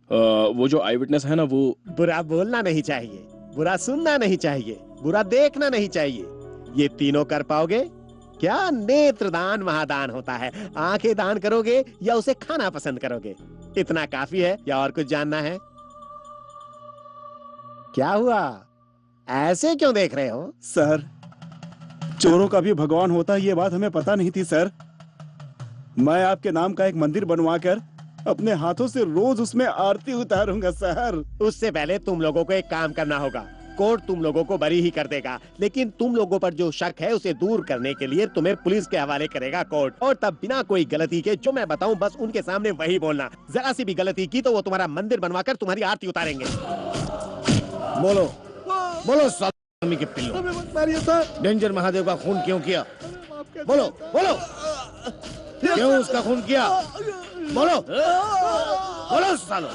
वो जो आई विटनेस है ना, वो बुरा बोलना नहीं चाहिए, बुरा सुनना नहीं चाहिए, बुरा देखना नहीं चाहिए। ये तीनों कर पाओगे क्या? नेत्रदान महादान होता है। आंखें दान करोगे या उसे खाना पसंद करोगे? इतना काफी है या और कुछ जानना है? क्या हुआ? ऐसे क्यों देख रहे हो? सर, चोरों का भी भगवान होता है, ये बात हमें पता नहीं थी सर। मैं आपके नाम का एक मंदिर बनवाकर अपने हाथों से रोज उसमें आरती उतारूंगा सर। उससे पहले तुम लोगों को एक काम करना होगा। कोर्ट तुम लोगों को बरी ही कर देगा, लेकिन तुम लोगों पर जो शक है उसे दूर करने के लिए तुम्हें पुलिस के हवाले करेगा कोर्ट। और तब बिना कोई गलती के जो मैं बताऊं बस उनके सामने वही बोलना। जरा सी भी गलती की तो वो तुम्हारा मंदिर बनवाकर तुम्हारी आरती उतारेंगे। बोलो बोलो स्वामी के पिल्लो, डेंजर महादेव का खून क्यों किया? बोलो बोलो, क्यों उसका खून किया? बोलो बोलो सालो।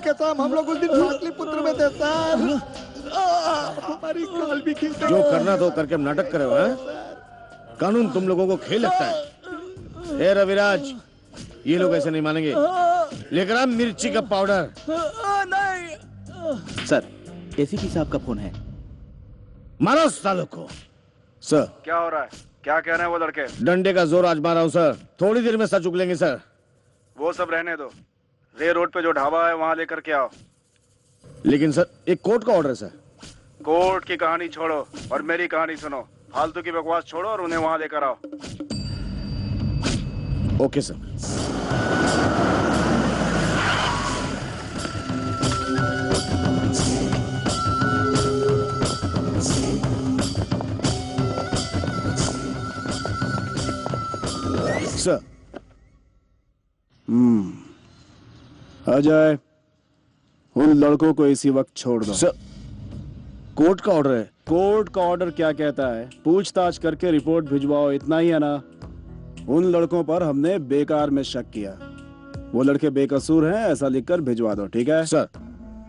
कसम हम लोग उस दिन पाटलिपुत्र में थे सर। हमारी काल भी खींच। जो करना तो करके हम नाटक करे हो, हैं? कानून तुम लोगों को खेल लगता है। ए रविराज, ये लोग ऐसे नहीं मानेंगे। लेकर आ मिर्ची का पाउडर। नहीं सर, एसीपी साहब का फोन है। मारो सालों को। सर, क्या हो रहा है? क्या कह रहे हैं वो लड़के? डंडे का जोर आजमा रहा हूँ सर। थोड़ी देर में सच उगलेंगे सर। वो सब रहने दो। रे रोड पे जो ढाबा है वहाँ लेकर के आओ। लेकिन सर, एक कोर्ट का ऑर्डर है सर। कोर्ट की कहानी छोड़ो और मेरी कहानी सुनो। फालतू की बकवास छोड़ो और उन्हें वहाँ लेकर आओ। Okay sir. सर। अजय, उन लड़कों को इसी वक्त छोड़ दो। सर, कोर्ट का ऑर्डर है। कोर्ट का ऑर्डर क्या कहता है? पूछताछ करके रिपोर्ट भिजवाओ, इतना ही है ना? उन लड़कों पर हमने बेकार में शक किया। वो लड़के बेकसूर हैं, ऐसा लिखकर भिजवा दो, ठीक है? सर,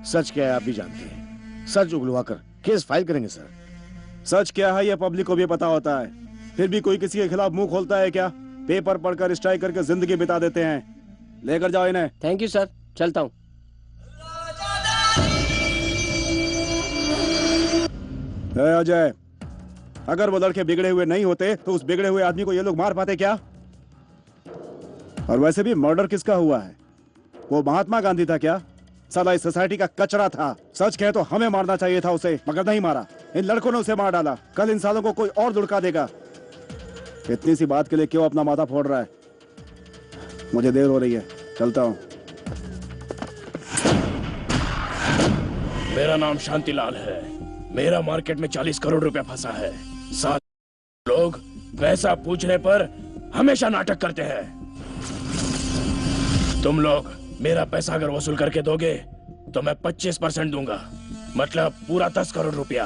सच क्या है आप भी जानते हैं। सच उगलवा कर केस फाइल करेंगे सर। सच क्या है यह पब्लिक को भी पता होता है, फिर भी कोई किसी के खिलाफ मुंह खोलता है क्या? पेपर पढ़कर स्ट्राइक करके जिंदगी बिता देते हैं। लेकर जाओ इन्हें। थैंक यू सर, चलता हूँ। अजय, अगर वो लड़के बिगड़े हुए नहीं होते तो उस बिगड़े हुए आदमी को ये लोग मार पाते क्या? और वैसे भी मर्डर किसका हुआ है? वो महात्मा गांधी था क्या? साला इस सोसाइटी का कचरा था। सच कहे तो हमें मारना चाहिए था उसे, मगर नहीं मारा। इन लड़कों ने उसे मार डाला। कल इन सालों को कोई और लुढ़का देगा। इतनी सी बात के लिए क्यों अपना माथा फोड़ रहा है? मुझे देर हो रही है, चलता हूँ। मेरा नाम शांतिलाल है। मेरा मार्केट में 40 करोड़ रुपया फंसा है। 7 लोग पैसा पूछने पर हमेशा नाटक करते हैं। तुम लोग मेरा पैसा अगर वसूल करके दोगे तो मैं 25% दूंगा, मतलब पूरा 10 करोड़ रुपया।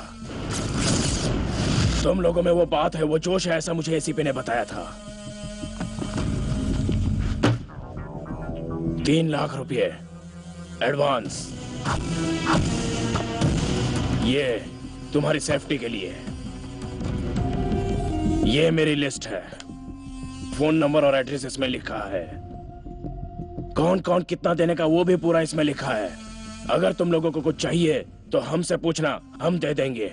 तुम लोगों में वो बात है, वो जोश है, ऐसा मुझे एसीपी ने बताया था। 3 लाख रुपये एडवांस। ये तुम्हारी सेफ्टी के लिए। ये मेरी लिस्ट है। फोन नंबर और एड्रेस इसमें लिखा है। कौन कौन कितना देने का वो भी पूरा इसमें लिखा है। अगर तुम लोगों को कुछ चाहिए तो हमसे पूछना, हम दे देंगे,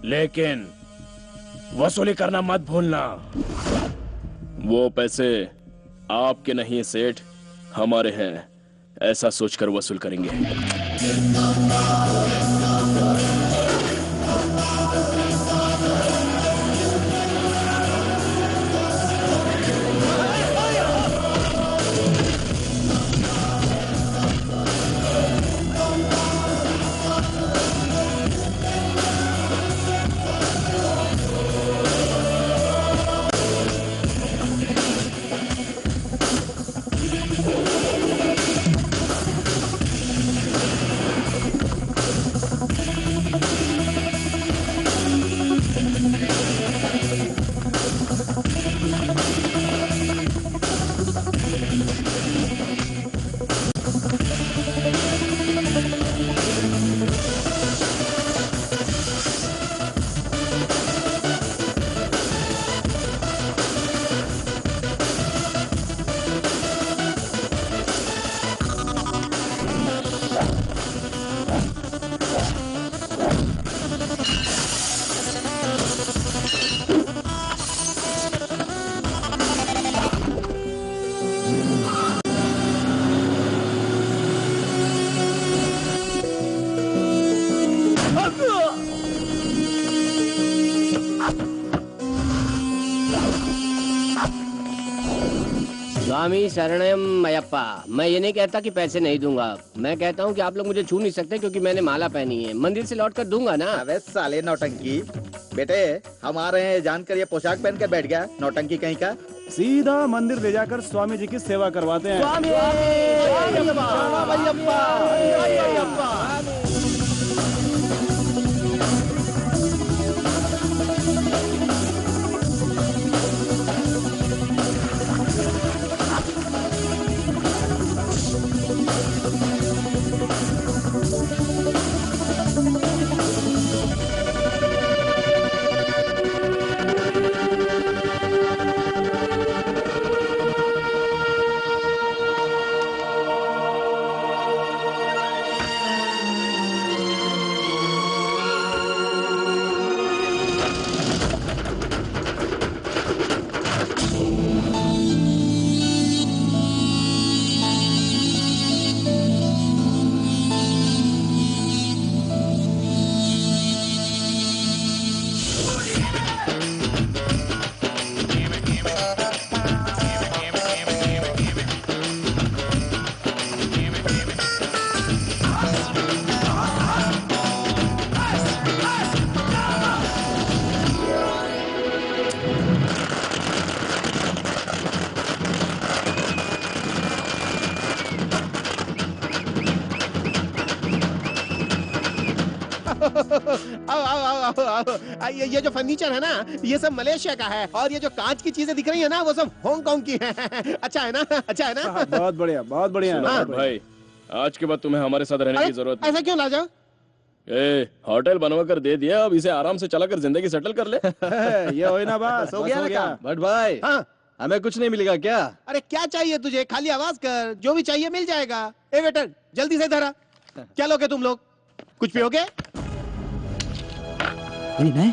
लेकिन वसूली करना मत भूलना। वो पैसे आपके नहीं सेठ, हमारे हैं, ऐसा सोचकर वसूल करेंगे। स्वामी शरणम अयप्पा। मैं ये नहीं कहता कि पैसे नहीं दूंगा, मैं कहता हूँ कि आप लोग मुझे छू नहीं सकते क्योंकि मैंने माला पहनी है। मंदिर से लौट कर दूंगा ना। अबे साले नौटंकी, बेटे हम आ रहे हैं जानकर ये पोशाक पहन के बैठ गया, नौटंकी कहीं का। सीधा मंदिर ले जाकर स्वामी जी की सेवा करवाते हैं। स्वामी आओ आओ आओ आओ, आओ। ये जो फर्नीचर है ना, ये सब मलेशिया का है, और ये जो कांच की चीजें दिख रही है ना, वो सब हांगकांग की है। अच्छा है ना, अच्छा है ना? बहुत बढ़िया, बहुत बढ़िया। हाँ। भाई आज के बाद तुम्हें हमारे साथ रहने की जरूरत ऐसा क्यों लाजा? होटल बनवा कर दे दिया, अब इसे आराम से चला कर जिंदगी सेटल कर ले। ये हो ना बस, हो गया ना काम? बट भाई हाँ हमें कुछ नहीं मिलेगा क्या? अरे क्या चाहिए तुझे? खाली आवाज कर, जो भी चाहिए मिल जाएगा। ए वेटर, जल्दी से धरा। क्या लोगे तुम लोग? कुछ पियोगे? नहीं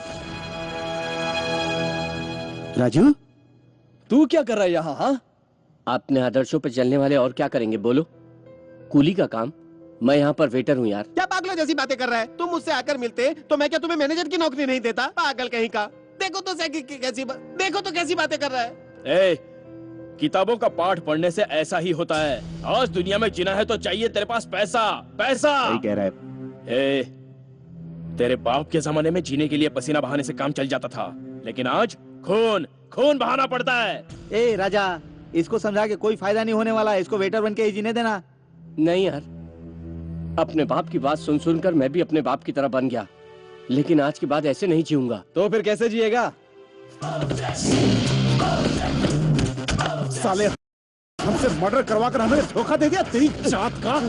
राजू, तू क्या कर रहा है यहाँ? हाँ, अपने आदर्शों पे चलने वाले और क्या करेंगे बोलो? कूली का काम। मैं यहाँ पर वेटर हूँ यार। क्या पागलों जैसी बातें कर रहा है? तुम मुझसे आकर मिलते तो मैं क्या तुम्हें मैनेजर की नौकरी नहीं देता? पागल कहीं का। देखो तो कैसी बातें कर रहा है। किताबों का पाठ पढ़ने से ऐसा ही होता है। आज दुनिया में जीना है तो चाहिए तेरे पास पैसा, पैसा। सही कह रहा है। तेरे बाप के जमाने में जीने के लिए पसीना बहाने से काम चल जाता था, लेकिन आज खून खून बहाना पड़ता है। ए राजा, इसको समझा के कोई फायदा नहीं होने वाला, इसको वेटर बन के ही जीने देना। नहीं यार, अपने बाप की बात सुन सुनकर मैं भी अपने बाप की तरह बन गया, लेकिन आज के बाद ऐसे नहीं जीऊंगा। तो फिर कैसे जिएगा? साले हमसे मर्डर करवा कर हमें धोखा दे दिया, तेरी जात का।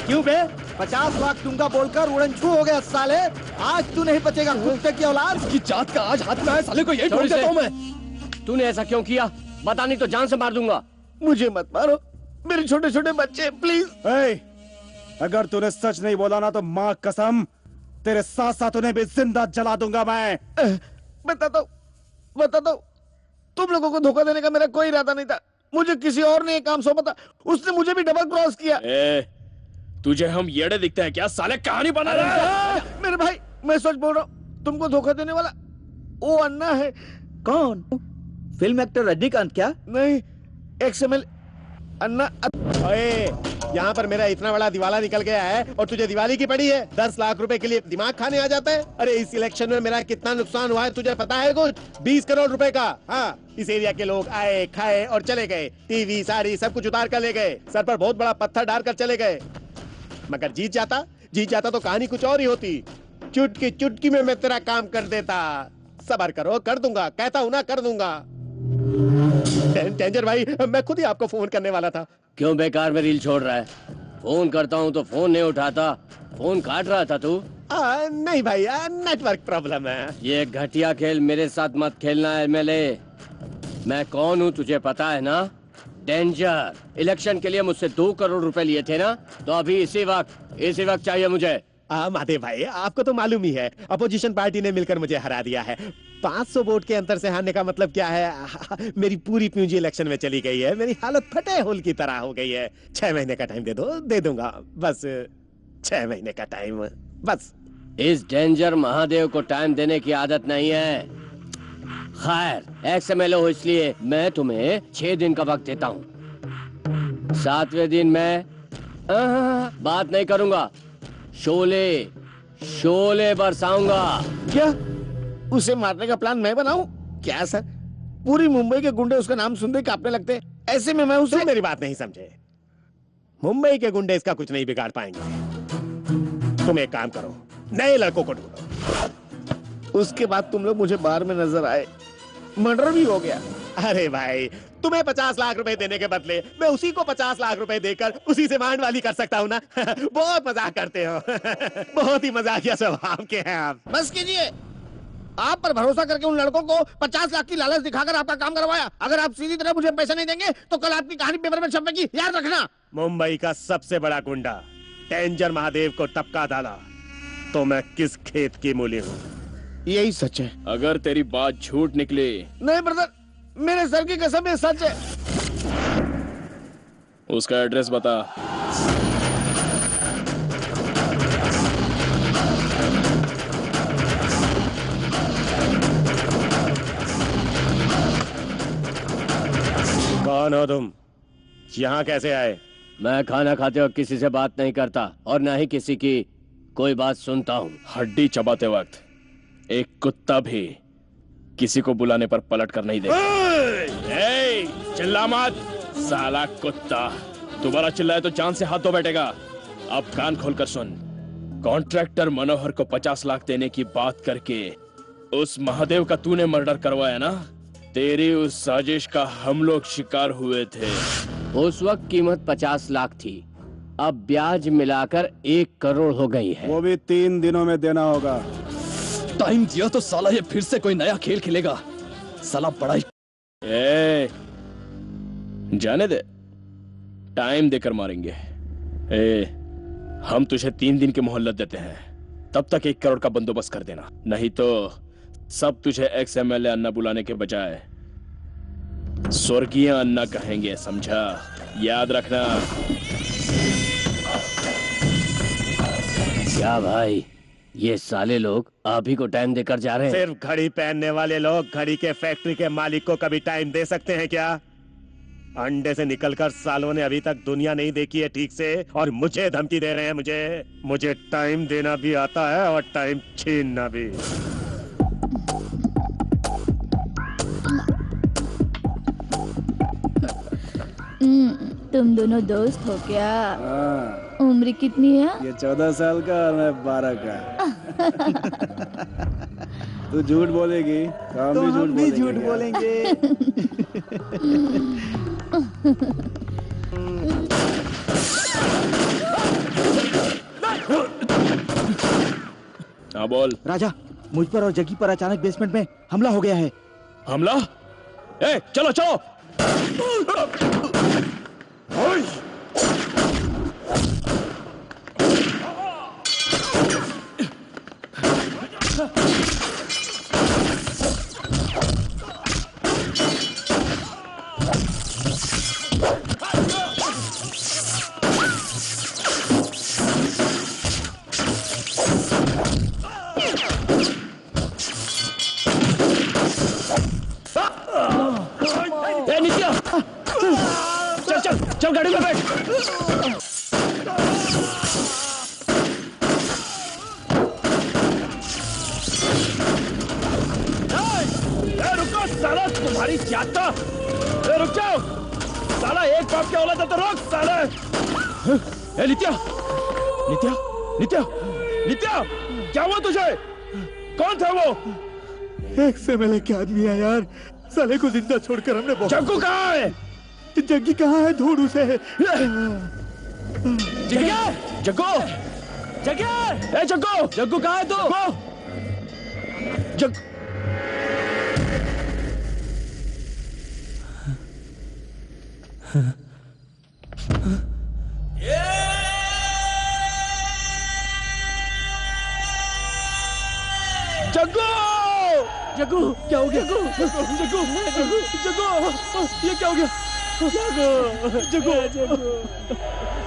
क्यों बे? 50 लाख दूंगा बोलकर उड़नछू हो गया साले। आज तू नहीं बचेगा, कुत्ते की औलाद। की जात का आज हाथ में आए, साले को यही ठोक देता हूँ मैं। तूने ऐसा क्यों किया? बता, नहीं तो जान से मार दूंगा। मुझे मत मारो, मेरे छोटे छोटे बच्चे, प्लीज। अगर तूने सच नहीं बोला ना तो माँ कसम तेरे साथ साथ उन्हें भी जिंदा जला दूंगा मैं। बताता हूँ, तुम लोगों को धोखा देने का मेरा कोई इरादा नहीं था। मुझे किसी और ने ये काम सौंपा था, उसने मुझे भी डबल क्रॉस किया। तुझे हम येड़े दिखते हैं क्या? साले कहानी बना रहा है। मेरे भाई, मैं सच बोल रहा हूँ, तुमको धोखा देने वाला वो अन्ना है। कौन? फिल्म एक्टर रजनीकांत क्या? नहीं, XML अन्ना। यहाँ पर मेरा इतना बड़ा दिवाला निकल गया है और तुझे दिवाली की पड़ी है। 10 लाख रुपए के लिए दिमाग खाने आ जाता है। अरे इस इलेक्शन में मेरा कितना नुकसान हुआ है तुझे पता है? कुछ 20 करोड़ रुपए का। हाँ, इस एरिया के लोग आए, खाए और चले गए। टीवी सारी सब कुछ उतार कर ले गए, सर पर बहुत बड़ा पत्थर डालकर चले गए। मगर जीत जाता तो कहानी कुछ और ही होती। चुटकी में मैं तेरा काम कर देता। सब्र करो, कर दूंगा, कहता हूँ ना, कर दूंगा। डेंजर भाई, मैं खुद ही आपको फोन करने वाला था। क्यों बेकार में रील छोड़ रहा है? फोन करता हूँ तो फोन नहीं उठाता, फोन काट रहा था तू। नहीं भाई, नेटवर्क प्रॉब्लम है। ये घटिया खेल मेरे साथ मत खेलना MLA। मैं कौन हूँ तुझे पता है ना? डेंजर। इलेक्शन के लिए मुझसे 2 करोड़ रुपए लिए थे ना, तो अभी इसी वक्त चाहिए मुझे। महादेव भाई, आपको तो मालूम ही है, अपोजिशन पार्टी ने मिलकर मुझे हरा दिया है। 500 वोट के अंतर से हारने का मतलब क्या है? मेरी पूरी पूंजी इलेक्शन में चली गई है। मेरी हालत फटे होल की तरह हो गई है। 6 महीने का टाइम दे दूंगा बस। 6 महीने का टाइम बस। इस डेंजर महादेव को टाइम देने की आदत नहीं है। खैर, XMLA हो इसलिए मैं तुम्हें 6 दिन का वक्त देता हूँ। 7वें दिन मैं बात नहीं करूंगा, शोले बरसाऊंगा। क्या उसे मारने का प्लान मैं बनाऊं? क्या सर, पूरी मुंबई के गुंडे उसका नाम सुनते कांपने लगते हैं। ऐसे में मैं उसे। तुम मेरी बात नहीं समझे। मुंबई के गुंडे इसका कुछ नहीं बिगाड़ पाएंगे। तुम एक काम करो, नए लड़कों को ढूंढो। उसके बाद तुम लोग मुझे बार में नजर आए, मर्डर भी हो गया। अरे भाई, तुम्हें 50 लाख रुपए देने के बदले मैं उसी को 50 लाख रुपए देकर उसी से मांड वाली कर सकता हूँ ना। बहुत मजाक करते हो। बहुत ही मजाकिया स्वभाव के हैं आप। बस कीजिए, आप पर भरोसा करके उन लड़कों को 50 लाख की लालच दिखाकर आपका काम करवाया। अगर आप सीधी तरह मुझे पैसे नहीं देंगे तो कल आपकी कहानी पेपर में छपेगी, याद रखना। मुंबई का सबसे बड़ा गुंडा डेंजर महादेव को टपका डाला तो मैं किस खेत की मूली हूँ? यही सच है। अगर तेरी बात झूठ निकली। नहीं ब्रदर, मेरे सर की कसम ये सच है। उसका एड्रेस बता। कौन हो तुम? यहाँ कैसे आए? मैं खाना खाते वक्त किसी से बात नहीं करता और ना ही किसी की कोई बात सुनता हूँ। हड्डी चबाते वक्त एक कुत्ता भी किसी को बुलाने पर पलट कर नहीं देगा। चिल्ला मत साला कुत्ता। दोबारा चिल्लाए तो जान से हाथ धो बैठेगा। अब कान खोलकर सुन, कॉन्ट्रैक्टर मनोहर को 50 लाख देने की बात करके उस महादेव का तूने मर्डर करवाया ना? तेरी उस साजिश का हम लोग शिकार हुए थे। उस वक्त कीमत 50 लाख थी, अब ब्याज मिलाकर 1 करोड़ हो गई है। वो भी 3 दिनों में देना होगा। टाइम दिया तो साला ये फिर से कोई नया खेल खेलेगा। साला बड़ा ही जाने दे, टाइम देकर मारेंगे। हम तुझे 3 दिन की मोहलत देते हैं, तब तक 1 करोड़ का बंदोबस्त कर देना, नहीं तो सब तुझे एक्स एमएलए अन्ना बुलाने के बजाय स्वर्गीय अन्ना कहेंगे, समझा? याद रखना। क्या भाई, ये साले लोग आप ही को टाइम देकर जा रहे हैं? सिर्फ घड़ी पहनने वाले लोग घड़ी के फैक्ट्री के मालिक को कभी टाइम दे सकते हैं क्या? अंडे से निकलकर सालों ने अभी तक दुनिया नहीं देखी है ठीक से, और मुझे धमकी दे रहे हैं। मुझे टाइम देना भी आता है और टाइम छीनना भी। तुम दोनों दोस्त हो क्या? उम्र कितनी है? ये 14 साल का और मैं 12 का। तू झूठ बोलेगी तो हम भी झूठ बोलेंगे। हाँ बोल। राजा, मुझ पर और जगी पर अचानक बेसमेंट में हमला हो गया है। हमला? चलो चलो। चल गाड़ी में बैठ। रुको साला, तुम्हारी जाता। रुक जाओ साला, एक बाप क्या औलाद है तो रोक साला। नित्या नित्या नित्या नित्या, क्या हुआ तुझे? कौन था वो? एक से मिले क्या आदमी है यार, साले को जिंदा छोड़कर हमने बहुत। जग्गू कहाँ है? जग्गी कहाँ है? ढूंढ उसे। जग्गू जग्गू जग्गू जग्गू कहाँ है तू? जग्गू जग्गू क्या हो गया? जग्गू जग्गू जग्गू ये क्या हो गया? जग्गू जग्गू जग्गू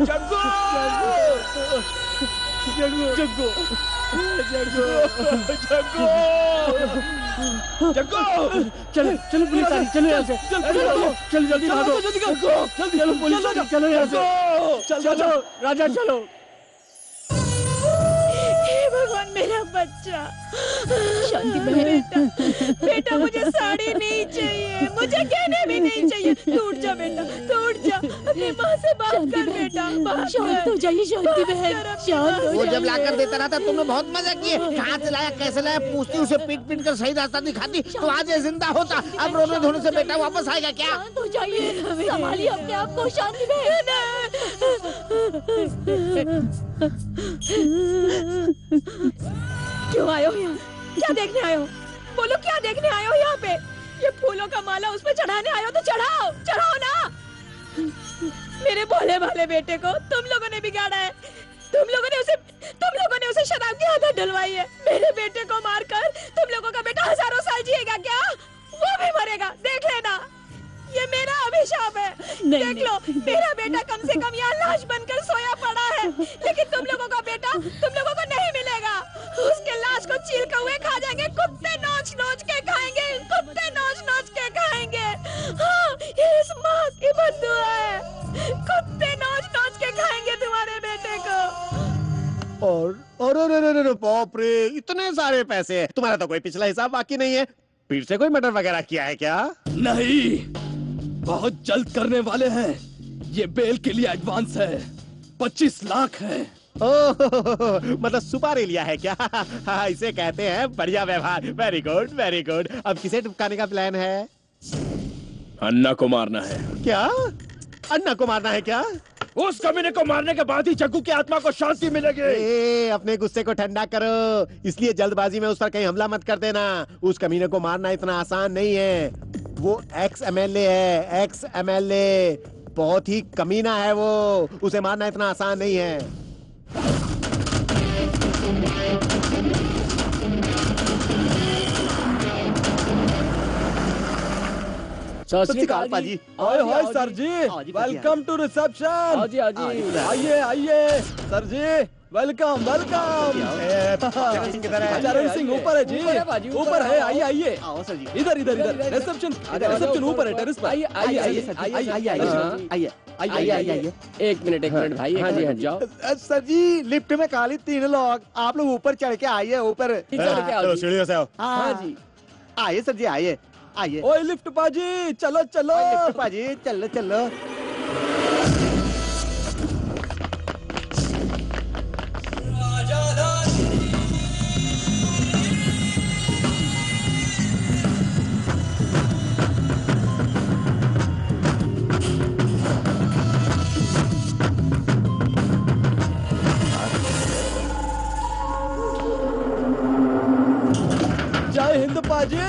जग्गू जग्गू जग्गू जग्गू जग्गू चलो चलो पुलिस आ रही, चलो यहाँ से, चलो जल्दी भागो, चलो पुलिस आ रही, चलो यहाँ से, चलो राजा चलो। हे भगवान, मेरा बच्चा। शांति बेटा, बेटा मुझे साड़ी नहीं चाहिए, मुझे गहने भी नहीं चाहिए। तू उठ जा बेटा, तू उठ जा, अपनी माँ से बात कर बेटा। शांत हो जाइए शांति बहन, शांत हो वो जब लाकर देता रहा था तुमने बहुत मजा किए। कहाँ से लाया, कैसे लाया, पूछती, उसे पीट पीट कर सही रास्ता दिखाती तो आज ये जिंदा होता। अब रोने धोने से बेटा वापस आएगा क्या? शांत हो जाइए, संभालिए अपने आप को शांति बहन। क्यों आयो यहाँ? क्या देखने आयो? बोलो क्या देखने आयो यहाँ पे? ये फूलों का माला उस पे चढ़ाने आयो तो चढ़ाओ, चढ़ाओ ना। मेरे भोले भाले बेटे को तुम लोगों ने बिगाड़ा है। तुम लोगों ने उसे शराब की आदत डलवाई है। मेरे बेटे को मारकर तुम लोगों का बेटा हजारों साल जिएगा क्या? वो भी मरेगा, देख लेना। ये मेरा अभिशाप है। देख लो, मेरा बेटा कम से कम यहाँ लाश बनकर सोया पड़ा है, लेकिन तुम लोगों का बेटा तुम लोगों को नहीं मिलेगा। उसके लाश को चील कौवे खा जाएंगे, कुत्ते नोच नोच के खाएंगे, कुत्ते नोच नोच के खाएंगे। हाँ, ये इस माँ की बद्दुआ है। कुत्ते नोच नोच के खाएंगे तुम्हारे बेटे को। और बाप रे, इतने सारे पैसे। तुम्हारा तो कोई पिछला हिसाब बाकी नहीं है। फिर से कोई मर्डर वगैरह किया है क्या? नहीं, बहुत जल्द करने वाले हैं। ये बेल के लिए एडवांस है, 25 लाख है। मतलब सुपारी लिया है क्या? हाँ, इसे कहते हैं बढ़िया व्यवहार। Very good very good. अब किसे टपकाने का प्लान है? अन्ना को मारना है। क्या? अन्ना को मारना है क्या? उस कमीने को मारने के बाद ही जग्गू की आत्मा को शांति मिलेगी। अपने गुस्से को ठंडा करो, इसलिए जल्दबाजी में उस पर कहीं हमला मत कर देना। उस कमीने को मारना इतना आसान नहीं है। वो एक्स एमएलए है, एक्स एमएलए। बहुत ही कमीना है वो, उसे मारना इतना आसान नहीं है। सत श्री अकाल पाजी। Hi hi sir ji, welcome to reception. आइए आइए सर जी, वेलकम वेलकम। चरण सिंह ऊपर है जी, ऊपर है। आइए आइए, इधर इधर इधर। रिसेप्शन ऊपर है, टेरेस पर। आइए आइए आइए आइए आइए। एक मिनट भाई। हाँ जी जाओ। सर जी लिफ्ट में खाली 3 लोग, आप लोग ऊपर चढ़ के आइए ऊपर। चलो सीढ़ियों से आओ। हाँ जी आइए सर जी आइए आइए। ओए लिफ्ट पाजी, चलो चलो। लिफ्ट पाजी चलो चलो। जय हिंद पाजी।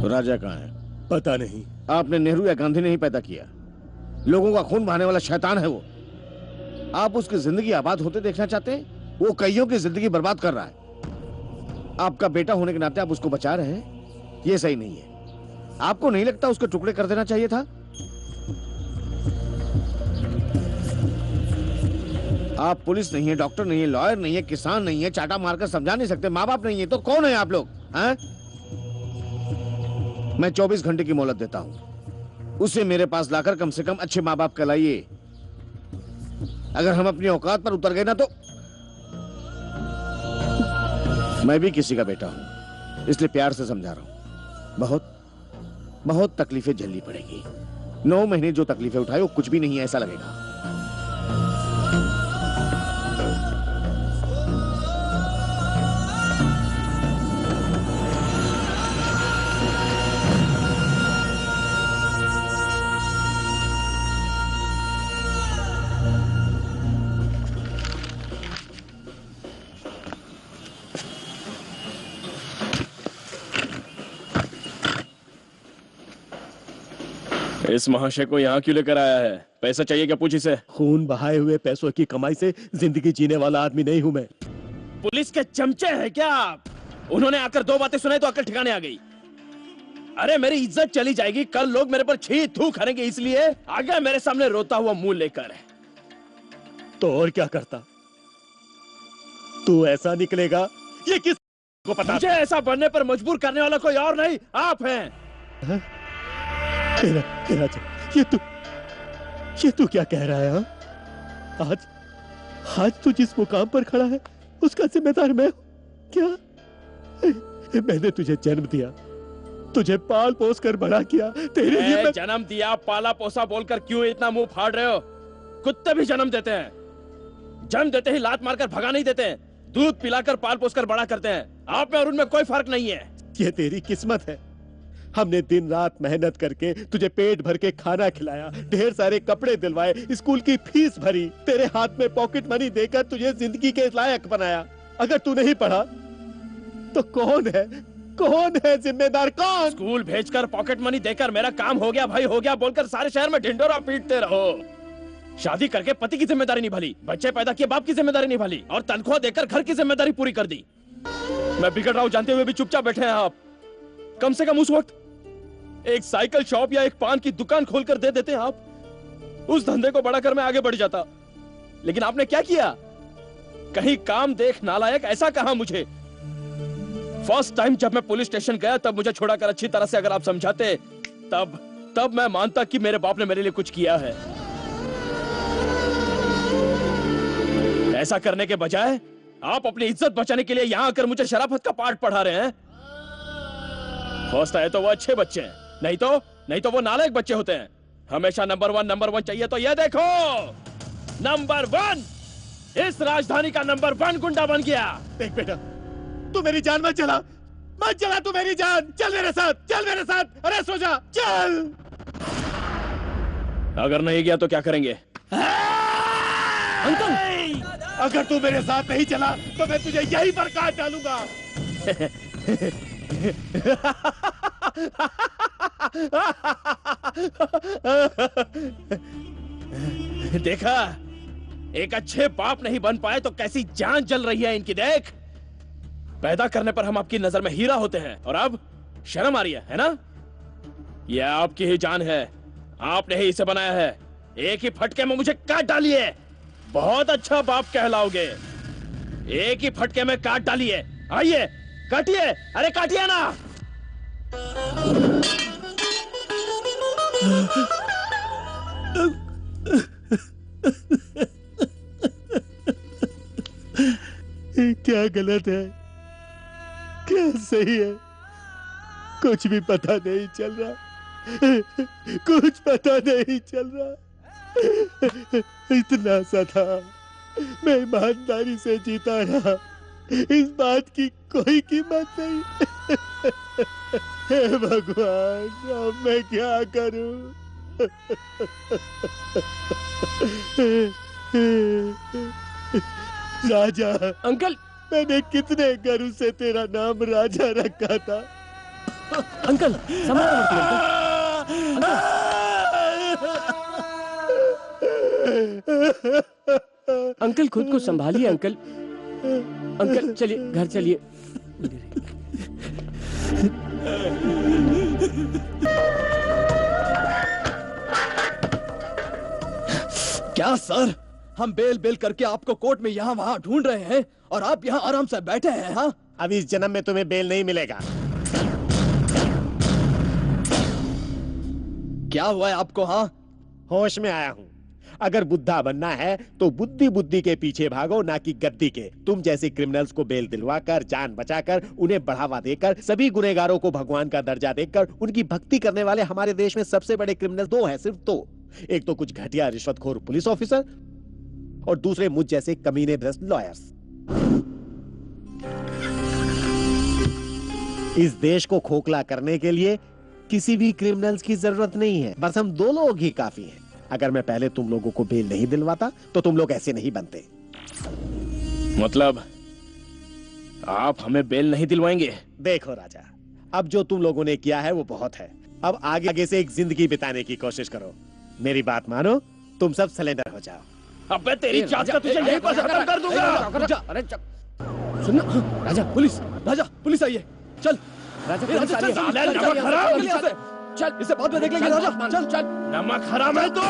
राजा कहाँ है? पता नहीं। आपने नेहरू या गांधी ने ही पैदा किया। लोगों का खून बहाने वाला शैतान है वो। आप उसकी जिंदगी आबाद होते देखना चाहते हैं? वो कईयों की जिंदगी बर्बाद कर रहा है। आपका बेटा होने के नाते आप उसको बचा रहे हैं, ये सही नहीं है। आपको नहीं लगता उसके टुकड़े कर देना चाहिए था? आप पुलिस नहीं है, डॉक्टर नहीं है, लॉयर नहीं है, किसान नहीं है, चाटा मारकर समझा नहीं सकते, माँ बाप नहीं है, तो कौन है आप लोग? हैं? मैं 24 घंटे की मोहलत देता हूं। उसे मेरे पास लाकर कम से कम अच्छे माँ बाप कहलाइए। अगर हम अपनी औकात पर उतर गए ना तो मैं भी किसी का बेटा हूं, इसलिए प्यार से समझा रहा हूं। बहुत बहुत तकलीफें झेलनी पड़ेगी। 9 महीने जो तकलीफें उठाए वो कुछ भी नहीं है ऐसा लगेगा। इस महाशय को यहाँ क्यों लेकर आया है? पैसा चाहिए क्या? पूछ इसे। खून बहाए हुए पैसों की कमाई से जिंदगी जीने वाला आदमी नहीं हूं मैं। पुलिस के चमचे हैं क्या आप? उन्होंने आकर 2 बातें सुनाई तो अकल ठिकाने आ गई। अरे मेरी इज्जत चली जाएगी, कल लोग मेरे पर छी थू करेंगे, इसलिए आ गया मेरे सामने रोता हुआ मुंह लेकर। तो और क्या करता? तू ऐसा निकलेगा ये किस को पता? मुझे ऐसा बनने पर मजबूर करने वाला कोई और नहीं, आप हैं। राजा, ये तू क्या कह रहा है? हाँ? आज तू जिस मुकाम पर खड़ा है उसका जिम्मेदार मैं हूं क्या? मैंने तुझे जन्म दिया, तुझे पाल पोस कर बड़ा किया, तेरे लिए मैं... जन्म दिया पाला पोसा बोलकर क्यों इतना मुंह फाड़ रहे हो? कुत्ते भी जन्म देते हैं, जन्म देते ही लात मारकर भगा नहीं देते हैं, दूध पिलाकर पाल पोस कर बड़ा करते हैं। आप में और उनमें कोई फर्क नहीं है। ये तेरी किस्मत है, हमने दिन रात मेहनत करके तुझे पेट भर के खाना खिलाया, ढेर सारे कपड़े दिलवाए, स्कूल की फीस भरी, तेरे हाथ में पॉकेट मनी देकर तुझे जिंदगी के लायक बनाया। अगर तू नहीं पढ़ा तो कौन है जिम्मेदार? कौन? स्कूल भेजकर पॉकेट मनी देकर मेरा काम हो गया भाई हो गया बोलकर सारे शहर में ढिंडोरा पीटते रहो। शादी करके पति की जिम्मेदारी निभाली, बच्चे पैदा किए बाप की जिम्मेदारी निभाली, और तनख्वाह देकर घर की जिम्मेदारी पूरी कर दी। मैं बिगड़ रहा हूं जानते हुए भी चुपचाप बैठे हैं आप। कम से कम उस वक्त एक साइकिल शॉप या एक पान की दुकान खोलकर दे देते आप, उस धंधे को बढ़ाकर मैं आगे बढ़ जाता। लेकिन आपने क्या किया? कहीं काम देख नालायक ऐसा कहा मुझे। फर्स्ट टाइम जब मैं पुलिस स्टेशन गया तब मुझे छोड़ाकर अच्छी तरह से अगर आप समझाते तब मैं मानता कि मेरे बाप ने मेरे लिए कुछ किया है। ऐसा करने के बजाय आप अपनी इज्जत बचाने के लिए यहां आकर मुझे शराफत का पाठ पढ़ा रहे हैं। फर्स्ट आए तो वो अच्छे बच्चे हैं, नहीं तो वो नालायक बच्चे होते हैं। हमेशा नंबर वन चाहिए। तो ये देखो, नंबर 1 इस राजधानी का नंबर 1 गुंडा बन गया। देख बेटा, तू मेरी जान मत चला तू मेरी जान। चल मेरे साथ। अरे सो जा, चल। अगर नहीं गया तो क्या करेंगे? अंकल, अगर तू मेरे साथ नहीं चला तो मैं तुझे यहीं पर काट डालूंगा। देखा, एक अच्छे बाप नहीं बन पाए तो कैसी जान जल रही है इनकी। देख, पैदा करने पर हम आपकी नजर में हीरा होते हैं और अब शर्म आ रही है ना? यह आपकी ही जान है, आपने ही इसे बनाया है। एक ही फटके में मुझे काट डालिए, बहुत अच्छा बाप कहलाओगे। एक ही फटके में काट डालिए। आइए काटिए, अरे काटिए ना। क्या गलत है, क्या सही है, कुछ भी पता नहीं चल रहा। इतना सा था, मैं ईमानदारी से जीता रहा, इस बात की कोई कीमत नहीं। हे भगवान, अब मैं क्या करूं? राजा। अंकल, मैंने कितने गर्व से तेरा नाम राजा रखा था। अंकल, अंकल खुद को संभालिए। अंकल चलिए, घर चलिए। क्या सर, हम बेल करके आपको कोर्ट में यहाँ वहाँ ढूंढ रहे हैं और आप यहाँ आराम से बैठे हैं। हाँ, अब इस जन्म में तुम्हें बेल नहीं मिलेगा। क्या हुआ है आपको? हाँ, होश में आया हूँ। अगर बुद्धा बनना है तो बुद्धि के पीछे भागो, ना कि गद्दी के। तुम जैसे क्रिमिनल्स को बेल दिलवाकर, जान बचाकर, उन्हें बढ़ावा देकर, सभी गुनहगारों को भगवान का दर्जा देकर उनकी भक्ति करने वाले हमारे देश में सबसे बड़े क्रिमिनल 2 हैं, सिर्फ 2। एक तो कुछ घटिया रिश्वतखोर पुलिस ऑफिसर और दूसरे मुझ जैसे कमीने भ्रष्ट लॉयर्स। इस देश को खोखला करने के लिए किसी भी क्रिमिनल्स की जरूरत नहीं है, बस हम 2 लोग ही काफी हैं। अगर मैं पहले तुम लोगों को बेल नहीं दिलवाता तो तुम लोग ऐसे नहीं बनते। मतलब आप हमें बेल नहीं दिलवाएंगे? देखो राजा, अब जो तुम लोगों ने किया है वो बहुत है। अब आगे से एक जिंदगी बिताने की कोशिश करो। मेरी बात मानो, तुम सब सरेंडर हो जाओ। अबे तेरी जात का तुझे यहीं पर खत्म कर दूंगा। अरे सुनना, राजा पुलिस आई है। चल राजा, चल, इसे बाद में देख लेंगे। राजा चल। नमक हराम है तो।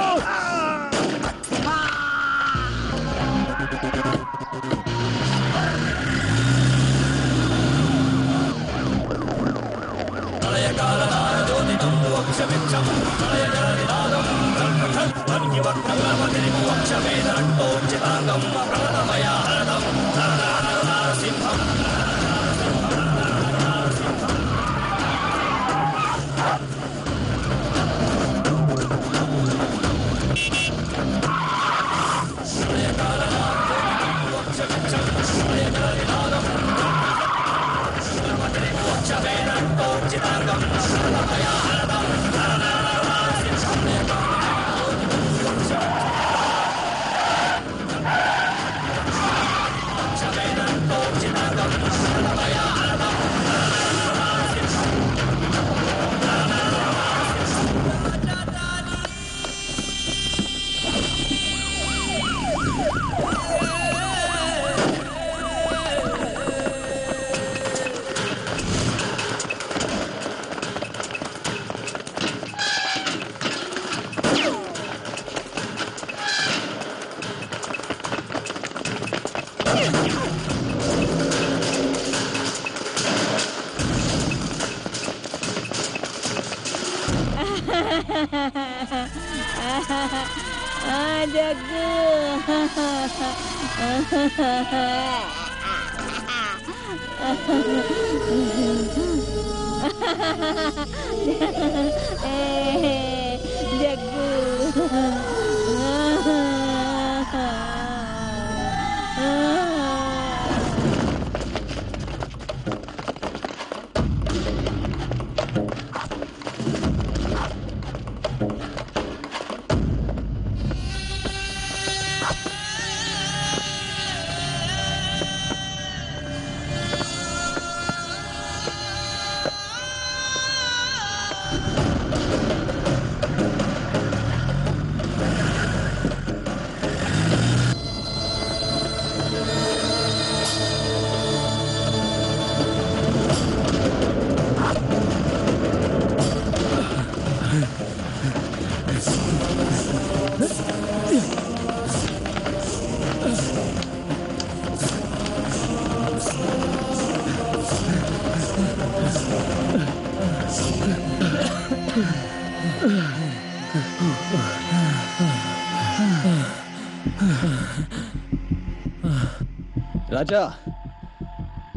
राजा,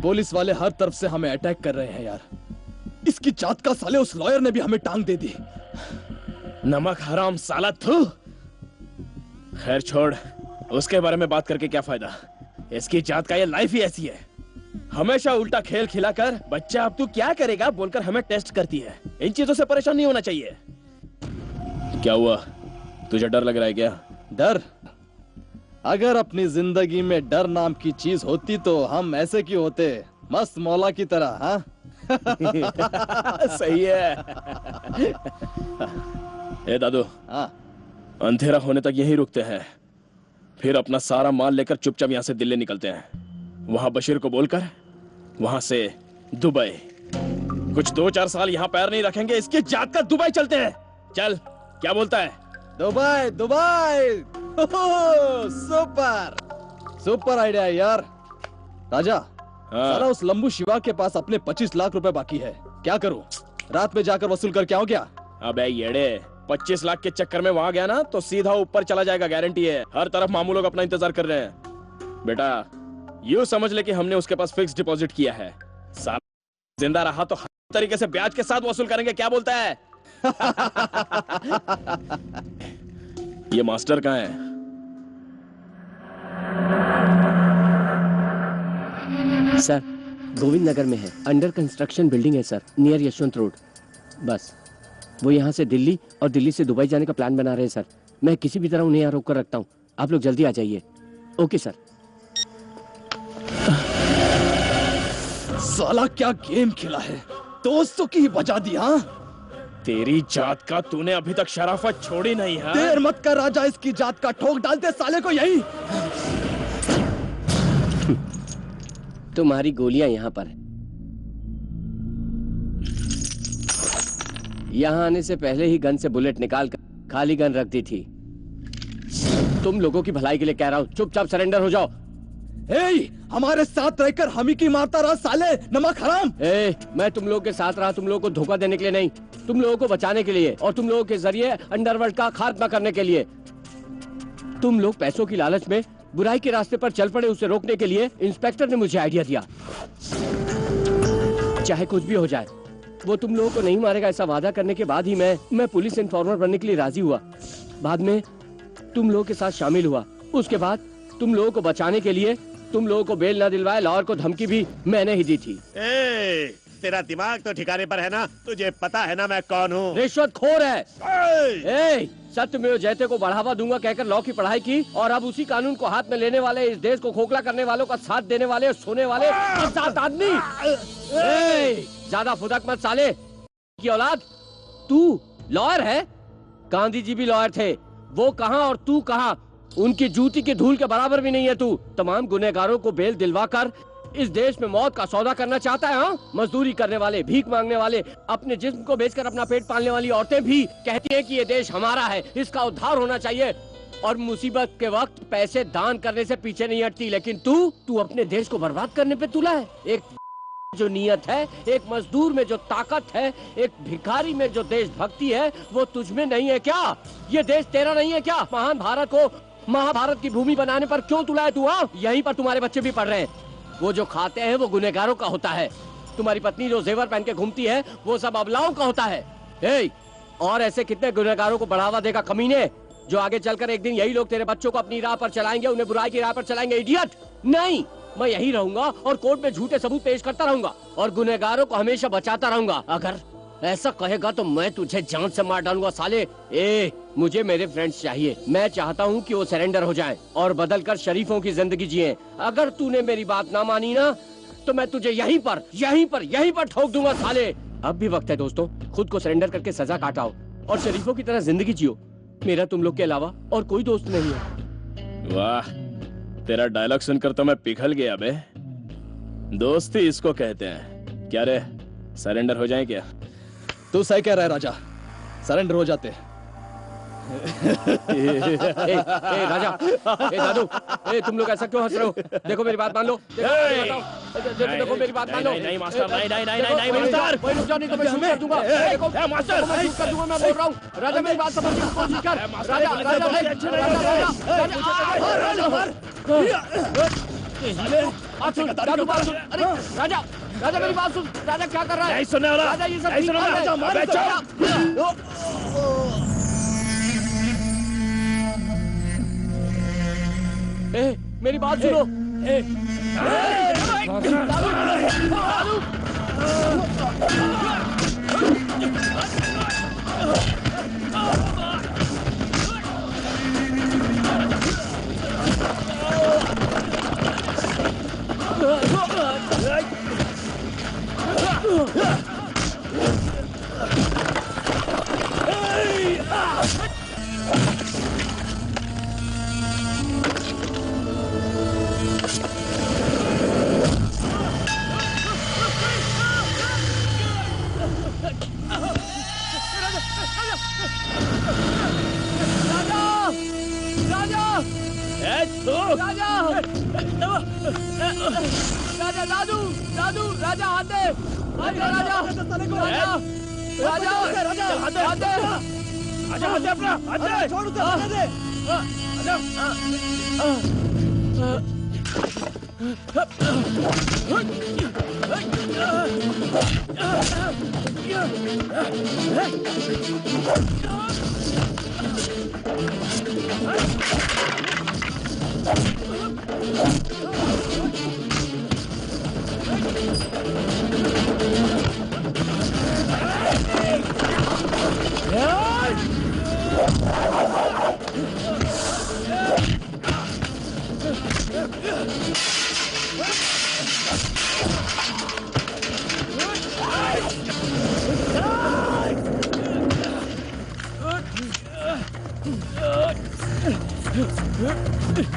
पुलिस वाले हर तरफ से हमें अटैक कर रहे हैं यार। इसकी जात का साले उस लॉयर ने भी हमें टांग दे दी। नमक हराम साला थू। खैर छोड़, उसके बारे में बात करके क्या फायदा। इसकी जात का ये लाइफ ही ऐसी है, हमेशा उल्टा खेल खिलाकर बच्चा अब तू क्या करेगा बोलकर हमें टेस्ट करती है। इन चीजों से परेशान नहीं होना चाहिए। क्या हुआ, तुझे डर लग रहा है क्या? डर? अगर अपनी जिंदगी में डर नाम की चीज होती तो हम ऐसे क्यों होते, मस्त मौला की तरह। हाँ सही है। ए दादू, हाँ, अंधेरा होने तक यहीं रुकते हैं, फिर अपना सारा माल लेकर चुपचाप यहाँ से दिल्ली निकलते हैं। वहां बशीर को बोलकर वहां से दुबई। कुछ 2-4 साल यहाँ पैर नहीं रखेंगे, इसकी जात का दुबई चलते हैं। चल, क्या बोलता है? Dubai Dubai. Super super idea है यार। राजा, साला उस लंबू शिवा के पास अपने 25 लाख रुपए बाकी है, क्या करूं? रात में जाकर वसूल करके आऊं क्या? अबे येड़े, 25 लाख के चक्कर में वहां गया ना तो सीधा ऊपर चला जाएगा, गारंटी है। हर तरफ मामू लोग अपना इंतजार कर रहे हैं। बेटा यूं समझ ले कि हमने उसके पास फिक्स डिपॉजिट किया है। साला जिंदा रहा तो हर तरीके से ब्याज के साथ वसूल करेंगे, क्या बोलता है? ये मास्टर कहाँ है? सर, गोविंद नगर में है, अंडर कंस्ट्रक्शन बिल्डिंग है सर, नियर यशवंत रोड। बस वो यहाँ से दिल्ली और दिल्ली से दुबई जाने का प्लान बना रहे हैं सर। मैं किसी भी तरह उन्हें यहाँ रोक कर रखता हूँ, आप लोग जल्दी आ जाइए। Okay sir. साला क्या गेम खेला है, दोस्तों की ही बजा दी। हाँ, तेरी जात का तूने अभी तक शराफत छोड़ी नहीं है। देर मत कर राजा, इसकी जात का ठोक डालते साले को यही। तुम्हारी गोलियां यहाँ पर। यहाँ आने से पहले ही गन से बुलेट निकाल कर खाली गन रख दी थी। तुम लोगों की भलाई के लिए कह रहा हूँ, चुपचाप सरेंडर हो जाओ। हमारे साथ रहकर हम ही की मारता रहा साले नमक हराम। मैं तुम लोगों के साथ रहा तुम लोगों को धोखा देने के लिए नहीं, तुम लोगों को बचाने के लिए और तुम लोगों के जरिए अंडरवर्ल्ड का खात्मा करने के लिए। तुम लोग पैसों की लालच में बुराई के रास्ते पर चल पड़े, उसे रोकने के लिए इंस्पेक्टर ने मुझे आइडिया दिया। चाहे कुछ भी हो जाए वो तुम लोगों को नहीं मारेगा, ऐसा वादा करने के बाद ही मैं पुलिस इन्फॉर्मर बनने के लिए राजी हुआ। बाद में तुम लोगों के साथ शामिल हुआ। उसके बाद तुम लोगों को बचाने के लिए तुम लोगों को बेल न दिलवाए लाहौर को धमकी भी मैंने ही दी थी। तेरा दिमाग तो ठिकाने पर है ना? तुझे पता है ना मैं कौन हूँ? रिश्वतखोर है। सत्यमेव जयते को बढ़ावा दूंगा कहकर लॉ की पढ़ाई की और अब उसी कानून को हाथ में लेने वाले, इस देश को खोखला करने वालों का साथ देने वाले, सोने वाले 7 आदमी। ज्यादा फुदक मत साले की औलाद। तू लॉयर है? गांधी जी भी लॉयर थे। वो कहाँ और तू कहाँ? उनकी जूती की धूल के बराबर भी नहीं है तू। तमाम गुनहगारों को बेल दिलवाकर इस देश में मौत का सौदा करना चाहता है। हाँ, मजदूरी करने वाले, भीख मांगने वाले, अपने जिस्म को बेचकर अपना पेट पालने वाली औरतें भी कहती हैं कि ये देश हमारा है, इसका उद्धार होना चाहिए और मुसीबत के वक्त पैसे दान करने से पीछे नहीं हटती। लेकिन तू अपने देश को बर्बाद करने पे तुला है। एक जो नियत है, एक मजदूर में जो ताकत है, एक भिखारी में जो देशभक्ति है, वो तुझ में नहीं है क्या? ये देश तेरा नहीं है क्या? महान भारत को महाभारत की भूमि बनाने पर क्यों तुला है तू? यहीं पर तुम्हारे बच्चे भी पढ़ रहे हैं। वो जो खाते हैं वो गुनहगारों का होता है। तुम्हारी पत्नी जो जेवर पहन के घूमती है वो सब अबलाओं का होता है। और ऐसे कितने गुनहगारों को बढ़ावा देगा कमीने, जो आगे चलकर एक दिन यही लोग तेरे बच्चों को अपनी राह पर चलाएंगे, उन्हें बुराई की राह पर चलाएंगे। इडियट! नहीं, मैं यही रहूंगा और कोर्ट में झूठे सबूत पेश करता रहूंगा और गुनहगारों को हमेशा बचाता रहूंगा। अगर ऐसा कहेगा तो मैं तुझे जान से मार डालूंगा साले। मुझे मेरे फ्रेंड्स चाहिए। मैं चाहता हूँ कि वो सरेंडर हो जाएं और बदलकर शरीफों की जिंदगी जिएं। अगर तूने मेरी बात ना मानी ना तो मैं तुझे यहीं पर ठोक दूंगा साले। अब भी वक्त है दोस्तों, खुद को सरेंडर करके सजा काटाओ और शरीफों की तरह जिंदगी जियो। मेरा तुम लोग के अलावा और कोई दोस्त नहीं है। वाह, तेरा डायलॉग सुनकर तो मैं पिघल गया बे। दोस्ती इसको कहते हैं। क्या रे, सरेंडर हो जाए क्या? तू सही कह रहा है राजा, सरेंडर हो जाते। राजा, दादू, तुम लोग ऐसा क्यों हंस रहे हो? देखो मेरी बात मान लो। देखो मेरी बात मान लो। नहीं मास्टर, नहीं मास्टर, कोई रुक जाओ नहीं तो मैं शूट कर दूंगा। देखो मास्टर, मैं शूट कर दूंगा, मैं बोल रहा हूँ। राजा मेरी बात समझने की कोशिश कर। राजा राजा मेरी बात सुन। राजा क्या कर रहा है? नहीं सुनने वाला। राजा ये सब नहीं सुनने वाला। मेरी बात सुनो। राजा दादू दादू राजा आते राजा राजा राजा राजा आते अपना छोड़ दे।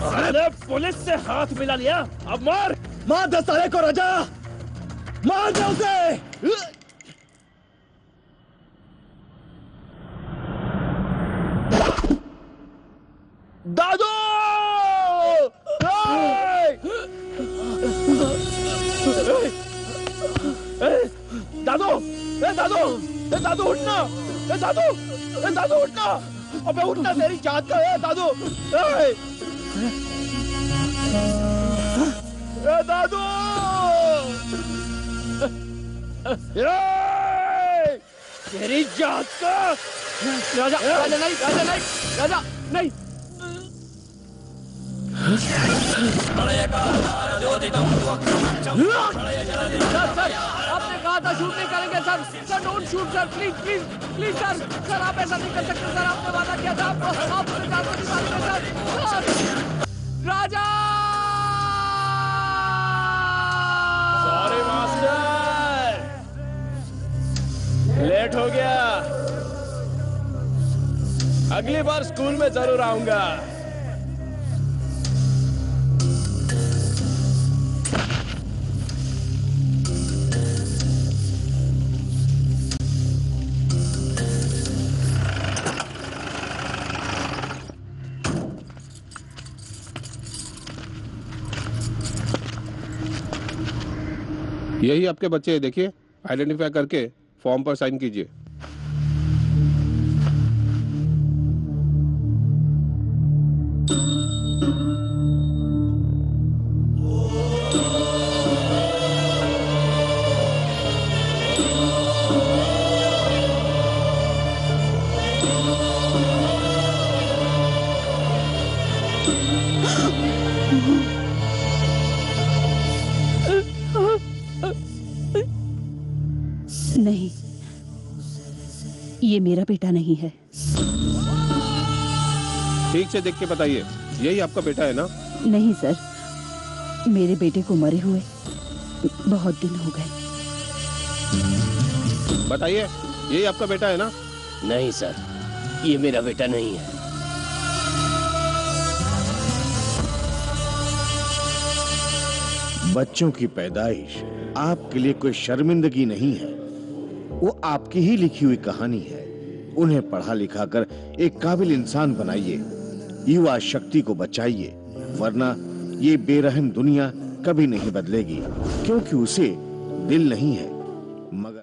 साले पुलिस से हाथ मिला लिया, अब मार दे साले को राजा, मार दे उसे। दादू! दादू, दादू उठना, दादू, दादू उठना, अबे उठना, तेरी जात का है दादू। दादू, तेरी जात का। राजा, राजा नहीं, राजा नहीं, राजा नहीं। सर, आपने कहा था शूट नहीं करेंगे sir. Sir don't shoot sir, please please please sir. Sir आप ऐसा नहीं कर सकते सर, आपने वादा किया था। आप मुझे जान को नहीं मारेंगे सर। राजा, सॉरी मास्टर, लेट हो गया। अगली बार स्कूल में जरूर आऊंगा। यही आपके बच्चे हैं, देखिए। आइडेंटिफाई करके फॉर्म पर साइन कीजिए। नहीं, ये मेरा बेटा नहीं है। ठीक से देख के बताइए, यही आपका बेटा है ना? नहीं सर, मेरे बेटे को मरे हुए बहुत दिन हो गए। बताइए, यही आपका बेटा है ना? नहीं सर, ये मेरा बेटा नहीं है। बच्चों की पैदाइश आपके लिए कोई शर्मिंदगी नहीं है, वो आपकी ही लिखी हुई कहानी है। उन्हें पढ़ा लिखा कर एक काबिल इंसान बनाइए, युवा शक्ति को बचाइए, वरना ये बेरहम दुनिया कभी नहीं बदलेगी, क्योंकि उसे दिल नहीं है मगर